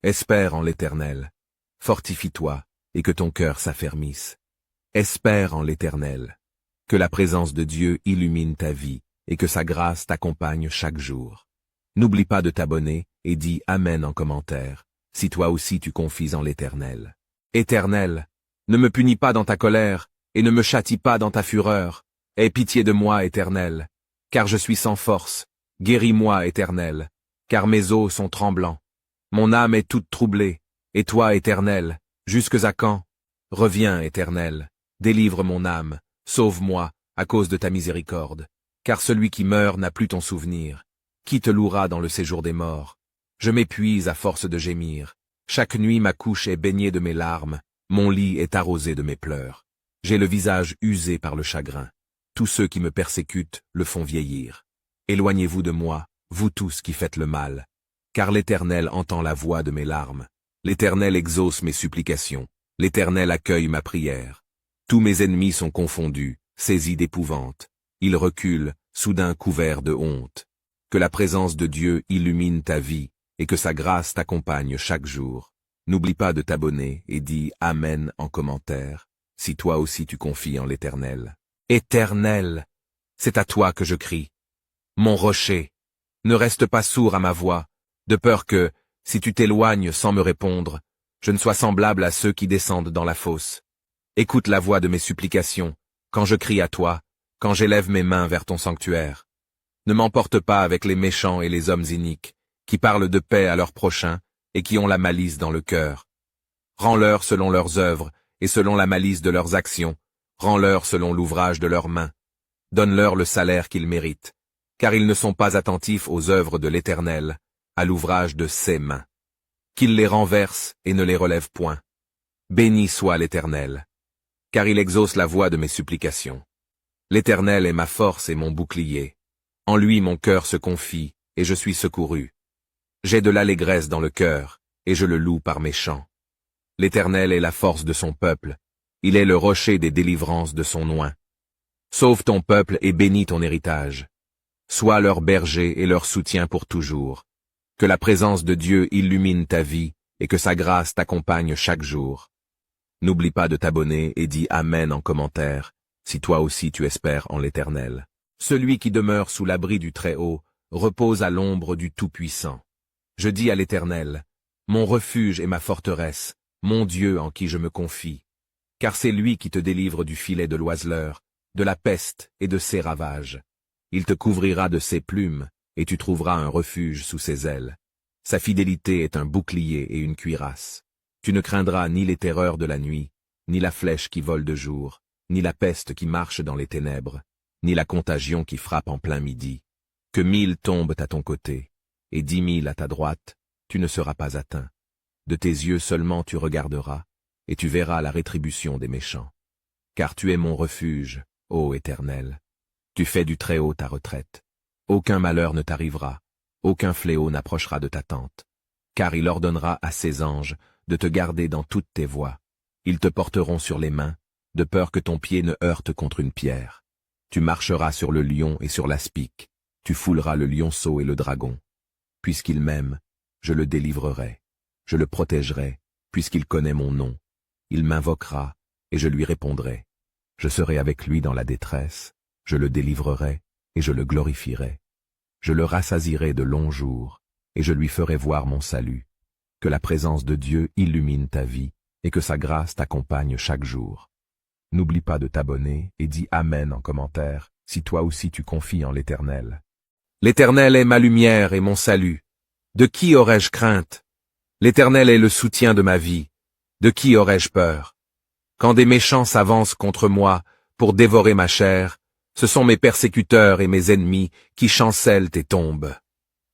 Espère en l'Éternel, fortifie-toi, et que ton cœur s'affermisse. Espère en l'Éternel, que la présence de Dieu illumine ta vie, et que sa grâce t'accompagne chaque jour. N'oublie pas de t'abonner, et dis Amen en commentaire, si toi aussi tu confies en l'Éternel. Éternel, ne me punis pas dans ta colère, et ne me châtie pas dans ta fureur. Aie pitié de moi, Éternel, car je suis sans force. Guéris-moi, Éternel, car mes os sont tremblants. Mon âme est toute troublée, et toi, Éternel, jusques à quand? Reviens, Éternel, délivre mon âme, sauve-moi, à cause de ta miséricorde. Car celui qui meurt n'a plus ton souvenir. Qui te louera dans le séjour des morts? Je m'épuise à force de gémir. Chaque nuit ma couche est baignée de mes larmes, mon lit est arrosé de mes pleurs. J'ai le visage usé par le chagrin. Tous ceux qui me persécutent le font vieillir. Éloignez-vous de moi, vous tous qui faites le mal. Car l'Éternel entend la voix de mes larmes. L'Éternel exauce mes supplications. L'Éternel accueille ma prière. Tous mes ennemis sont confondus, saisi d'épouvante. Ils reculent, soudain couverts de honte. Que la présence de Dieu illumine ta vie, et que sa grâce t'accompagne chaque jour. N'oublie pas de t'abonner et dis Amen en commentaire, si toi aussi tu confies en l'Éternel. Éternel, c'est à toi que je crie. Mon rocher, ne reste pas sourd à ma voix, de peur que, si tu t'éloignes sans me répondre, je ne sois semblable à ceux qui descendent dans la fosse. Écoute la voix de mes supplications, quand je crie à toi, quand j'élève mes mains vers ton sanctuaire. Ne m'emporte pas avec les méchants et les hommes iniques, qui parlent de paix à leurs prochains et qui ont la malice dans le cœur. Rends-leur selon leurs œuvres et selon la malice de leurs actions, rends-leur selon l'ouvrage de leurs mains. Donne-leur le salaire qu'ils méritent, car ils ne sont pas attentifs aux œuvres de l'Éternel, à l'ouvrage de ses mains. Qu'il les renverse et ne les relève point. Béni soit l'Éternel, car il exauce la voix de mes supplications. L'Éternel est ma force et mon bouclier. En lui mon cœur se confie, et je suis secouru. J'ai de l'allégresse dans le cœur, et je le loue par mes chants. L'Éternel est la force de son peuple, il est le rocher des délivrances de son oint. Sauve ton peuple et bénis ton héritage. Sois leur berger et leur soutien pour toujours. Que la présence de Dieu illumine ta vie, et que sa grâce t'accompagne chaque jour. N'oublie pas de t'abonner et dis Amen en commentaire, si toi aussi tu espères en l'Éternel. Celui qui demeure sous l'abri du Très-Haut repose à l'ombre du Tout-Puissant. Je dis à l'Éternel, mon refuge et ma forteresse, mon Dieu en qui je me confie. Car c'est lui qui te délivre du filet de l'oiseleur, de la peste et de ses ravages. Il te couvrira de ses plumes, et tu trouveras un refuge sous ses ailes. Sa fidélité est un bouclier et une cuirasse. Tu ne craindras ni les terreurs de la nuit, ni la flèche qui vole de jour, ni la peste qui marche dans les ténèbres, ni la contagion qui frappe en plein midi. Que 1000 tombent à ton côté, et 10 000 à ta droite, tu ne seras pas atteint. De tes yeux seulement tu regarderas, et tu verras la rétribution des méchants. Car tu es mon refuge, ô Éternel. Tu fais du Très-Haut ta retraite. Aucun malheur ne t'arrivera, aucun fléau n'approchera de ta tente. Car il ordonnera à ses anges de te garder dans toutes tes voies. Ils te porteront sur les mains, de peur que ton pied ne heurte contre une pierre. Tu marcheras sur le lion et sur l'aspic, tu fouleras le lionceau et le dragon. Puisqu'il m'aime, je le délivrerai, je le protégerai, puisqu'il connaît mon nom. Il m'invoquera, et je lui répondrai. Je serai avec lui dans la détresse, je le délivrerai, et je le glorifierai. Je le rassasierai de longs jours, et je lui ferai voir mon salut. Que la présence de Dieu illumine ta vie, et que sa grâce t'accompagne chaque jour. N'oublie pas de t'abonner et dis Amen en commentaire, si toi aussi tu confies en l'Éternel. L'Éternel est ma lumière et mon salut. De qui aurais-je crainte? L'Éternel est le soutien de ma vie. De qui aurais-je peur? Quand des méchants s'avancent contre moi pour dévorer ma chair, ce sont mes persécuteurs et mes ennemis qui chancellent et tombent.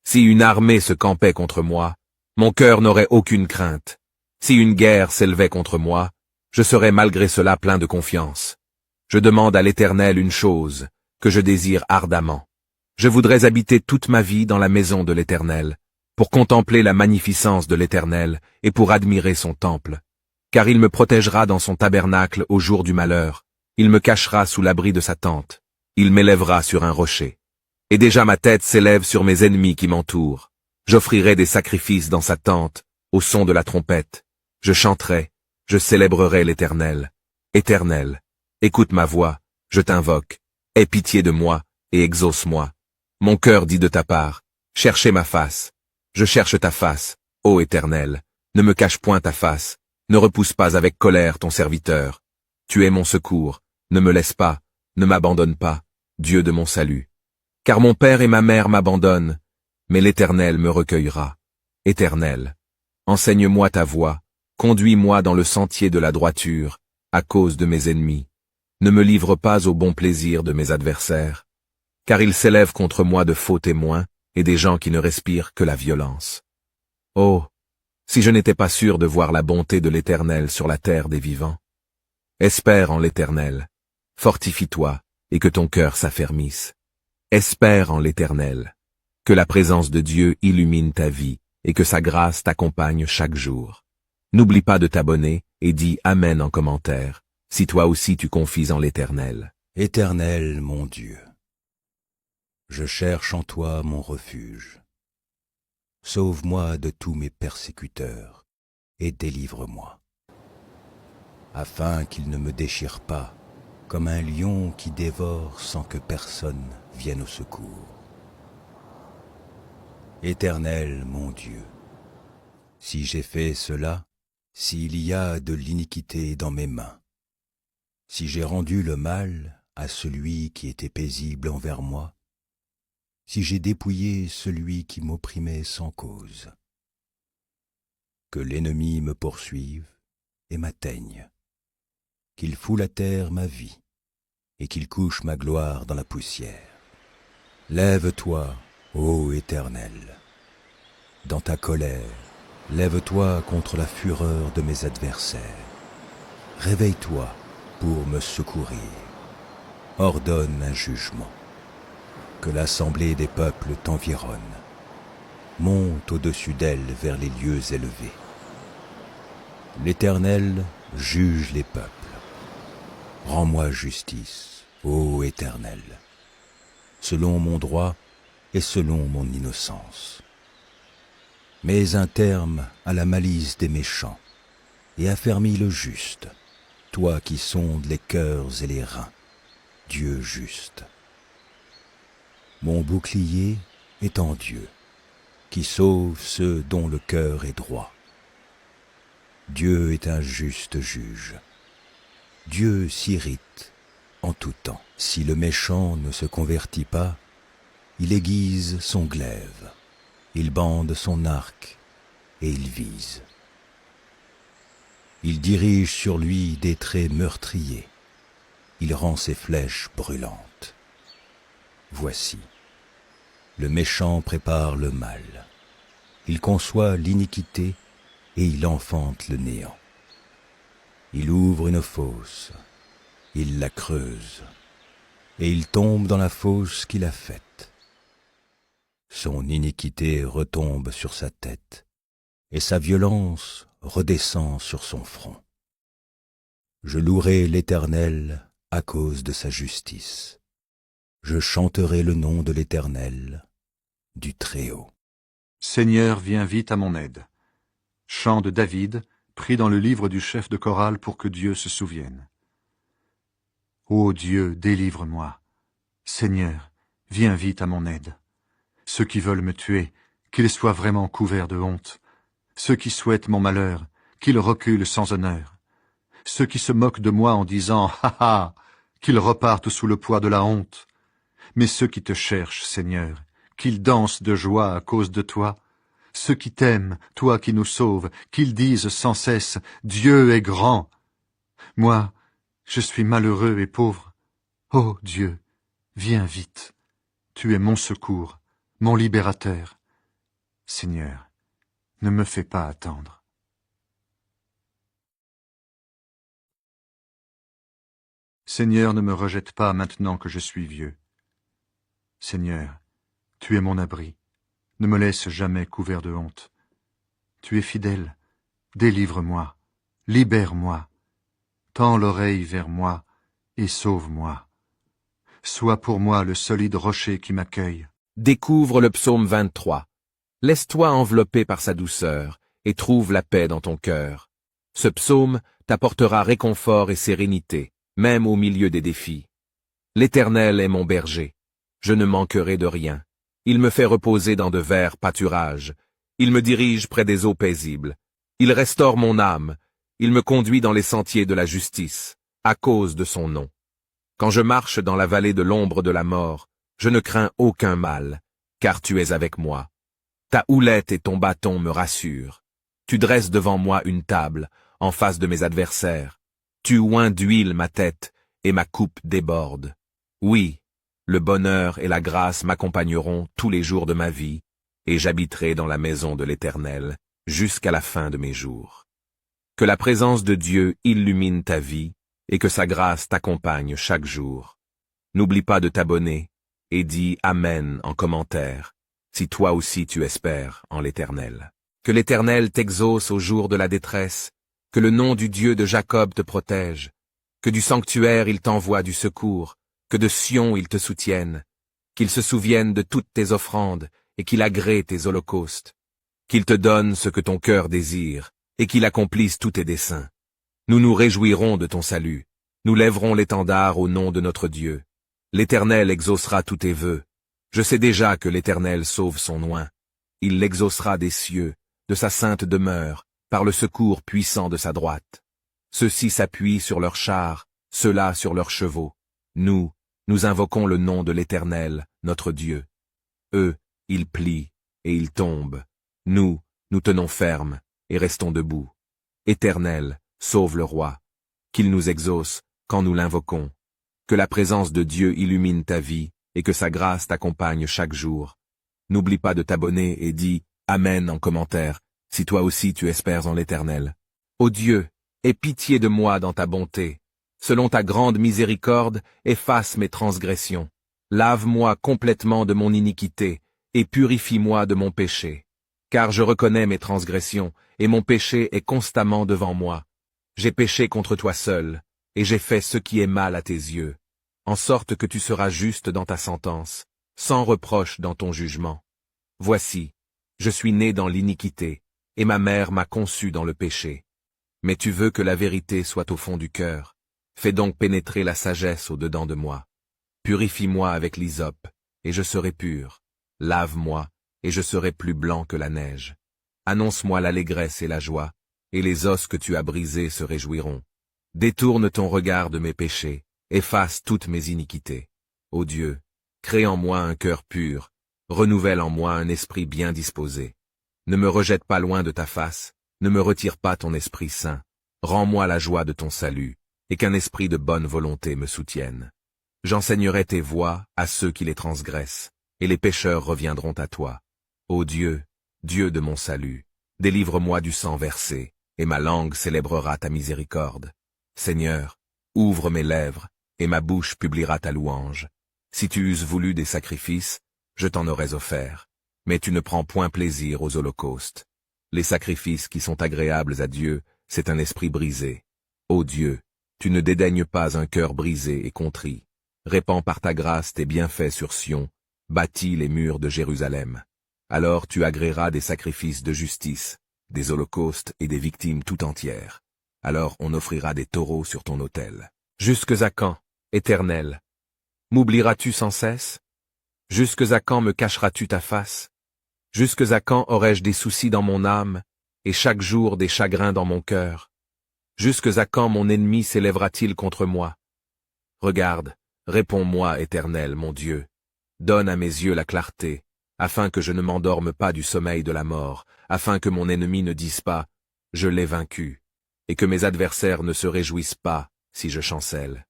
Si une armée se campait contre moi, mon cœur n'aurait aucune crainte. Si une guerre s'élevait contre moi, je serais malgré cela plein de confiance. Je demande à l'Éternel une chose, que je désire ardemment. Je voudrais habiter toute ma vie dans la maison de l'Éternel, pour contempler la magnificence de l'Éternel et pour admirer son temple. Car il me protégera dans son tabernacle au jour du malheur, il me cachera sous l'abri de sa tente, il m'élèvera sur un rocher. Et déjà ma tête s'élève sur mes ennemis qui m'entourent. J'offrirai des sacrifices dans sa tente, au son de la trompette. Je chanterai, je célébrerai l'Éternel. Éternel, écoute ma voix, je t'invoque. Aie pitié de moi, et exauce-moi. Mon cœur dit de ta part, cherchez ma face. Je cherche ta face, ô Éternel, ne me cache point ta face, ne repousse pas avec colère ton serviteur. Tu es mon secours, ne me laisse pas, ne m'abandonne pas, Dieu de mon salut. Car mon père et ma mère m'abandonnent, mais l'Éternel me recueillera. Éternel, enseigne-moi ta voie, conduis-moi dans le sentier de la droiture, à cause de mes ennemis. Ne me livre pas au bon plaisir de mes adversaires, car ils s'élèvent contre moi de faux témoins et des gens qui ne respirent que la violence. Oh, si je n'étais pas sûr de voir la bonté de l'Éternel sur la terre des vivants. Espère en l'Éternel, fortifie-toi, et que ton cœur s'affermisse. Espère en l'Éternel, que la présence de Dieu illumine ta vie, et que sa grâce t'accompagne chaque jour. N'oublie pas de t'abonner, et dis Amen en commentaire, si toi aussi tu confies en l'Éternel. Éternel mon Dieu, je cherche en toi mon refuge. Sauve-moi de tous mes persécuteurs et délivre-moi, afin qu'ils ne me déchirent pas comme un lion qui dévore sans que personne vienne au secours. Éternel mon Dieu, si j'ai fait cela, s'il y a de l'iniquité dans mes mains, si j'ai rendu le mal à celui qui était paisible envers moi, si j'ai dépouillé celui qui m'opprimait sans cause, que l'ennemi me poursuive et m'atteigne, qu'il foule à terre ma vie et qu'il couche ma gloire dans la poussière. Lève-toi, ô Éternel, dans ta colère, lève-toi contre la fureur de mes adversaires. Réveille-toi pour me secourir. Ordonne un jugement. Que l'assemblée des peuples t'environne. Monte au-dessus d'elle vers les lieux élevés. L'Éternel juge les peuples. Rends-moi justice, ô Éternel, selon mon droit et selon mon innocence. Mets un terme à la malice des méchants et affermis le juste, toi qui sondes les cœurs et les reins, Dieu juste. Mon bouclier est en Dieu, qui sauve ceux dont le cœur est droit. Dieu est un juste juge. Dieu s'irrite en tout temps. Si le méchant ne se convertit pas, il aiguise son glaive, il bande son arc et il vise. Il dirige sur lui des traits meurtriers, il rend ses flèches brûlantes. Voici, le méchant prépare le mal, il conçoit l'iniquité et il enfante le néant. Il ouvre une fosse, il la creuse, et il tombe dans la fosse qu'il a faite. Son iniquité retombe sur sa tête, et sa violence redescend sur son front. Je louerai l'Éternel à cause de sa justice. Je chanterai le nom de l'Éternel, du Très-Haut. Seigneur, viens vite à mon aide. Chant de David, pris dans le livre du chef de chorale pour que Dieu se souvienne. Ô Dieu, délivre-moi. Seigneur, viens vite à mon aide. Ceux qui veulent me tuer, qu'ils soient vraiment couverts de honte. Ceux qui souhaitent mon malheur, qu'ils reculent sans honneur. Ceux qui se moquent de moi en disant « Ha ha !» qu'ils repartent sous le poids de la honte. Mais ceux qui te cherchent, Seigneur, qu'ils dansent de joie à cause de toi. Ceux qui t'aiment, toi qui nous sauves, qu'ils disent sans cesse « Dieu est grand !» Moi, je suis malheureux et pauvre. Ô Dieu, viens vite. Tu es mon secours, mon libérateur. Seigneur, ne me fais pas attendre. Seigneur, ne me rejette pas maintenant que je suis vieux. Seigneur, tu es mon abri. Ne me laisse jamais couvert de honte. Tu es fidèle. Délivre-moi. Libère-moi. Tends l'oreille vers moi et sauve-moi. Sois pour moi le solide rocher qui m'accueille. Découvre le psaume 23. Laisse-toi envelopper par sa douceur et trouve la paix dans ton cœur. Ce psaume t'apportera réconfort et sérénité, même au milieu des défis. L'Éternel est mon berger. Je ne manquerai de rien. Il me fait reposer dans de verts pâturages. Il me dirige près des eaux paisibles. Il restaure mon âme. Il me conduit dans les sentiers de la justice, à cause de son nom. Quand je marche dans la vallée de l'ombre de la mort, je ne crains aucun mal, car tu es avec moi. Ta houlette et ton bâton me rassurent. Tu dresses devant moi une table, en face de mes adversaires. Tu oins d'huile ma tête, et ma coupe déborde. Oui, le bonheur et la grâce m'accompagneront tous les jours de ma vie, et j'habiterai dans la maison de l'Éternel jusqu'à la fin de mes jours. Que la présence de Dieu illumine ta vie, et que sa grâce t'accompagne chaque jour. N'oublie pas de t'abonner, et dis Amen en commentaire, si toi aussi tu espères en l'Éternel. Que l'Éternel t'exauce au jour de la détresse, que le nom du Dieu de Jacob te protège, que du sanctuaire il t'envoie du secours, que de Sion il te soutienne, qu'il se souvienne de toutes tes offrandes et qu'il agrée tes holocaustes, qu'il te donne ce que ton cœur désire et qu'il accomplisse tous tes desseins. Nous nous réjouirons de ton salut, nous lèverons l'étendard au nom de notre Dieu. L'Éternel exaucera tous tes vœux. Je sais déjà que l'Éternel sauve son oint. Il l'exaucera des cieux, de sa sainte demeure, par le secours puissant de sa droite. Ceux-ci s'appuient sur leurs chars, ceux-là sur leurs chevaux. Nous invoquons le nom de l'Éternel, notre Dieu. Eux, ils plient, et ils tombent. Nous tenons ferme, et restons debout. Éternel, sauve le roi. Qu'il nous exauce, quand nous l'invoquons. Que la présence de Dieu illumine ta vie, et que sa grâce t'accompagne chaque jour. N'oublie pas de t'abonner et dis « Amen » en commentaire, si toi aussi tu espères en l'Éternel. Ô Dieu, aie pitié de moi dans ta bonté. Selon ta grande miséricorde, efface mes transgressions. Lave-moi complètement de mon iniquité, et purifie-moi de mon péché. Car je reconnais mes transgressions, et mon péché est constamment devant moi. J'ai péché contre toi seul, et j'ai fait ce qui est mal à tes yeux, en sorte que tu seras juste dans ta sentence, sans reproche dans ton jugement. Voici, je suis né dans l'iniquité, et ma mère m'a conçu dans le péché. Mais tu veux que la vérité soit au fond du cœur. Fais donc pénétrer la sagesse au-dedans de moi. Purifie-moi avec l'hysope, et je serai pur. Lave-moi, et je serai plus blanc que la neige. Annonce-moi l'allégresse et la joie, et les os que tu as brisés se réjouiront. Détourne ton regard de mes péchés, efface toutes mes iniquités. Ô Dieu, crée en moi un cœur pur, renouvelle en moi un esprit bien disposé. Ne me rejette pas loin de ta face, ne me retire pas ton Esprit Saint. Rends-moi la joie de ton salut, et qu'un esprit de bonne volonté me soutienne. J'enseignerai tes voies à ceux qui les transgressent, et les pécheurs reviendront à toi. Ô Dieu, Dieu de mon salut, délivre-moi du sang versé, et ma langue célébrera ta miséricorde. Seigneur, ouvre mes lèvres, et ma bouche publiera ta louange. Si tu eusses voulu des sacrifices, je t'en aurais offert, mais tu ne prends point plaisir aux holocaustes. Les sacrifices qui sont agréables à Dieu, c'est un esprit brisé. Ô Dieu, tu ne dédaignes pas un cœur brisé et contrit. Répands par ta grâce tes bienfaits sur Sion, bâtis les murs de Jérusalem. Alors tu agréeras des sacrifices de justice, des holocaustes et des victimes tout entières. Alors on offrira des taureaux sur ton autel. Jusques à quand, Éternel? M'oublieras-tu sans cesse? Jusques à quand me cacheras-tu ta face? Jusques à quand aurai-je des soucis dans mon âme, et chaque jour des chagrins dans mon cœur? Jusques à quand mon ennemi s'élèvera-t-il contre moi? Regarde, réponds-moi, Éternel, mon Dieu. Donne à mes yeux la clarté, afin que je ne m'endorme pas du sommeil de la mort, afin que mon ennemi ne dise pas « Je l'ai vaincu », et que mes adversaires ne se réjouissent pas si je chancelle.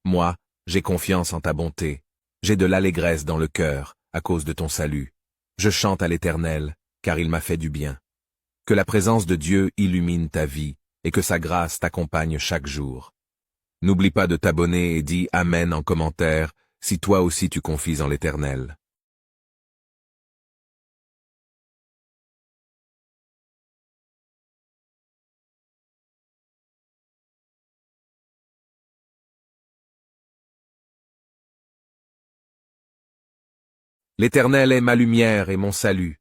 Moi, j'ai confiance en ta bonté, j'ai de l'allégresse dans le cœur à cause de ton salut. Je chante à l'Éternel, car il m'a fait du bien. Que la présence de Dieu illumine ta vie, et que sa grâce t'accompagne chaque jour. N'oublie pas de t'abonner et dis Amen en commentaire, si toi aussi tu confies en l'Éternel. L'Éternel est ma lumière et mon salut.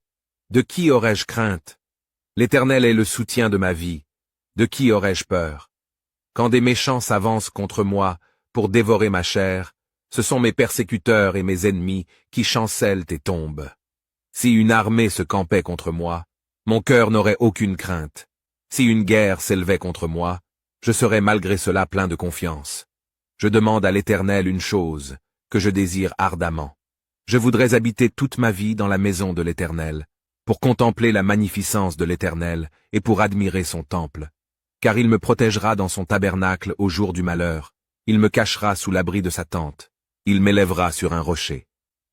De qui aurais-je crainte? L'Éternel est le soutien de ma vie. De qui aurais-je peur? Quand des méchants s'avancent contre moi pour dévorer ma chair, ce sont mes persécuteurs et mes ennemis qui chancellent et tombent. Si une armée se campait contre moi, mon cœur n'aurait aucune crainte. Si une guerre s'élevait contre moi, je serais malgré cela plein de confiance. Je demande à l'Éternel une chose, que je désire ardemment. Je voudrais habiter toute ma vie dans la maison de l'Éternel, pour contempler la magnificence de l'Éternel et pour admirer son temple. Car il me protégera dans son tabernacle au jour du malheur, il me cachera sous l'abri de sa tente, il m'élèvera sur un rocher.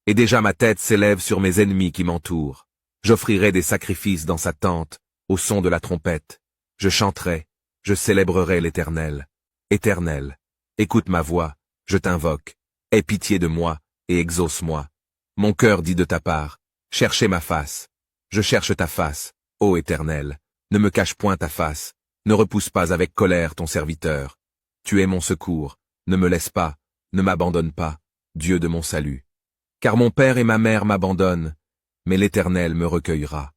Et déjà ma tête s'élève sur mes ennemis qui m'entourent. J'offrirai des sacrifices dans sa tente, au son de la trompette. Je chanterai, je célébrerai l'Éternel. Éternel, écoute ma voix, je t'invoque. Aie pitié de moi, et exauce-moi. Mon cœur dit de ta part, cherchez ma face. Je cherche ta face, ô Éternel, ne me cache point ta face, ne repousse pas avec colère ton serviteur. Tu es mon secours, ne me laisse pas, ne m'abandonne pas, Dieu de mon salut. Car mon père et ma mère m'abandonnent, mais l'Éternel me recueillera.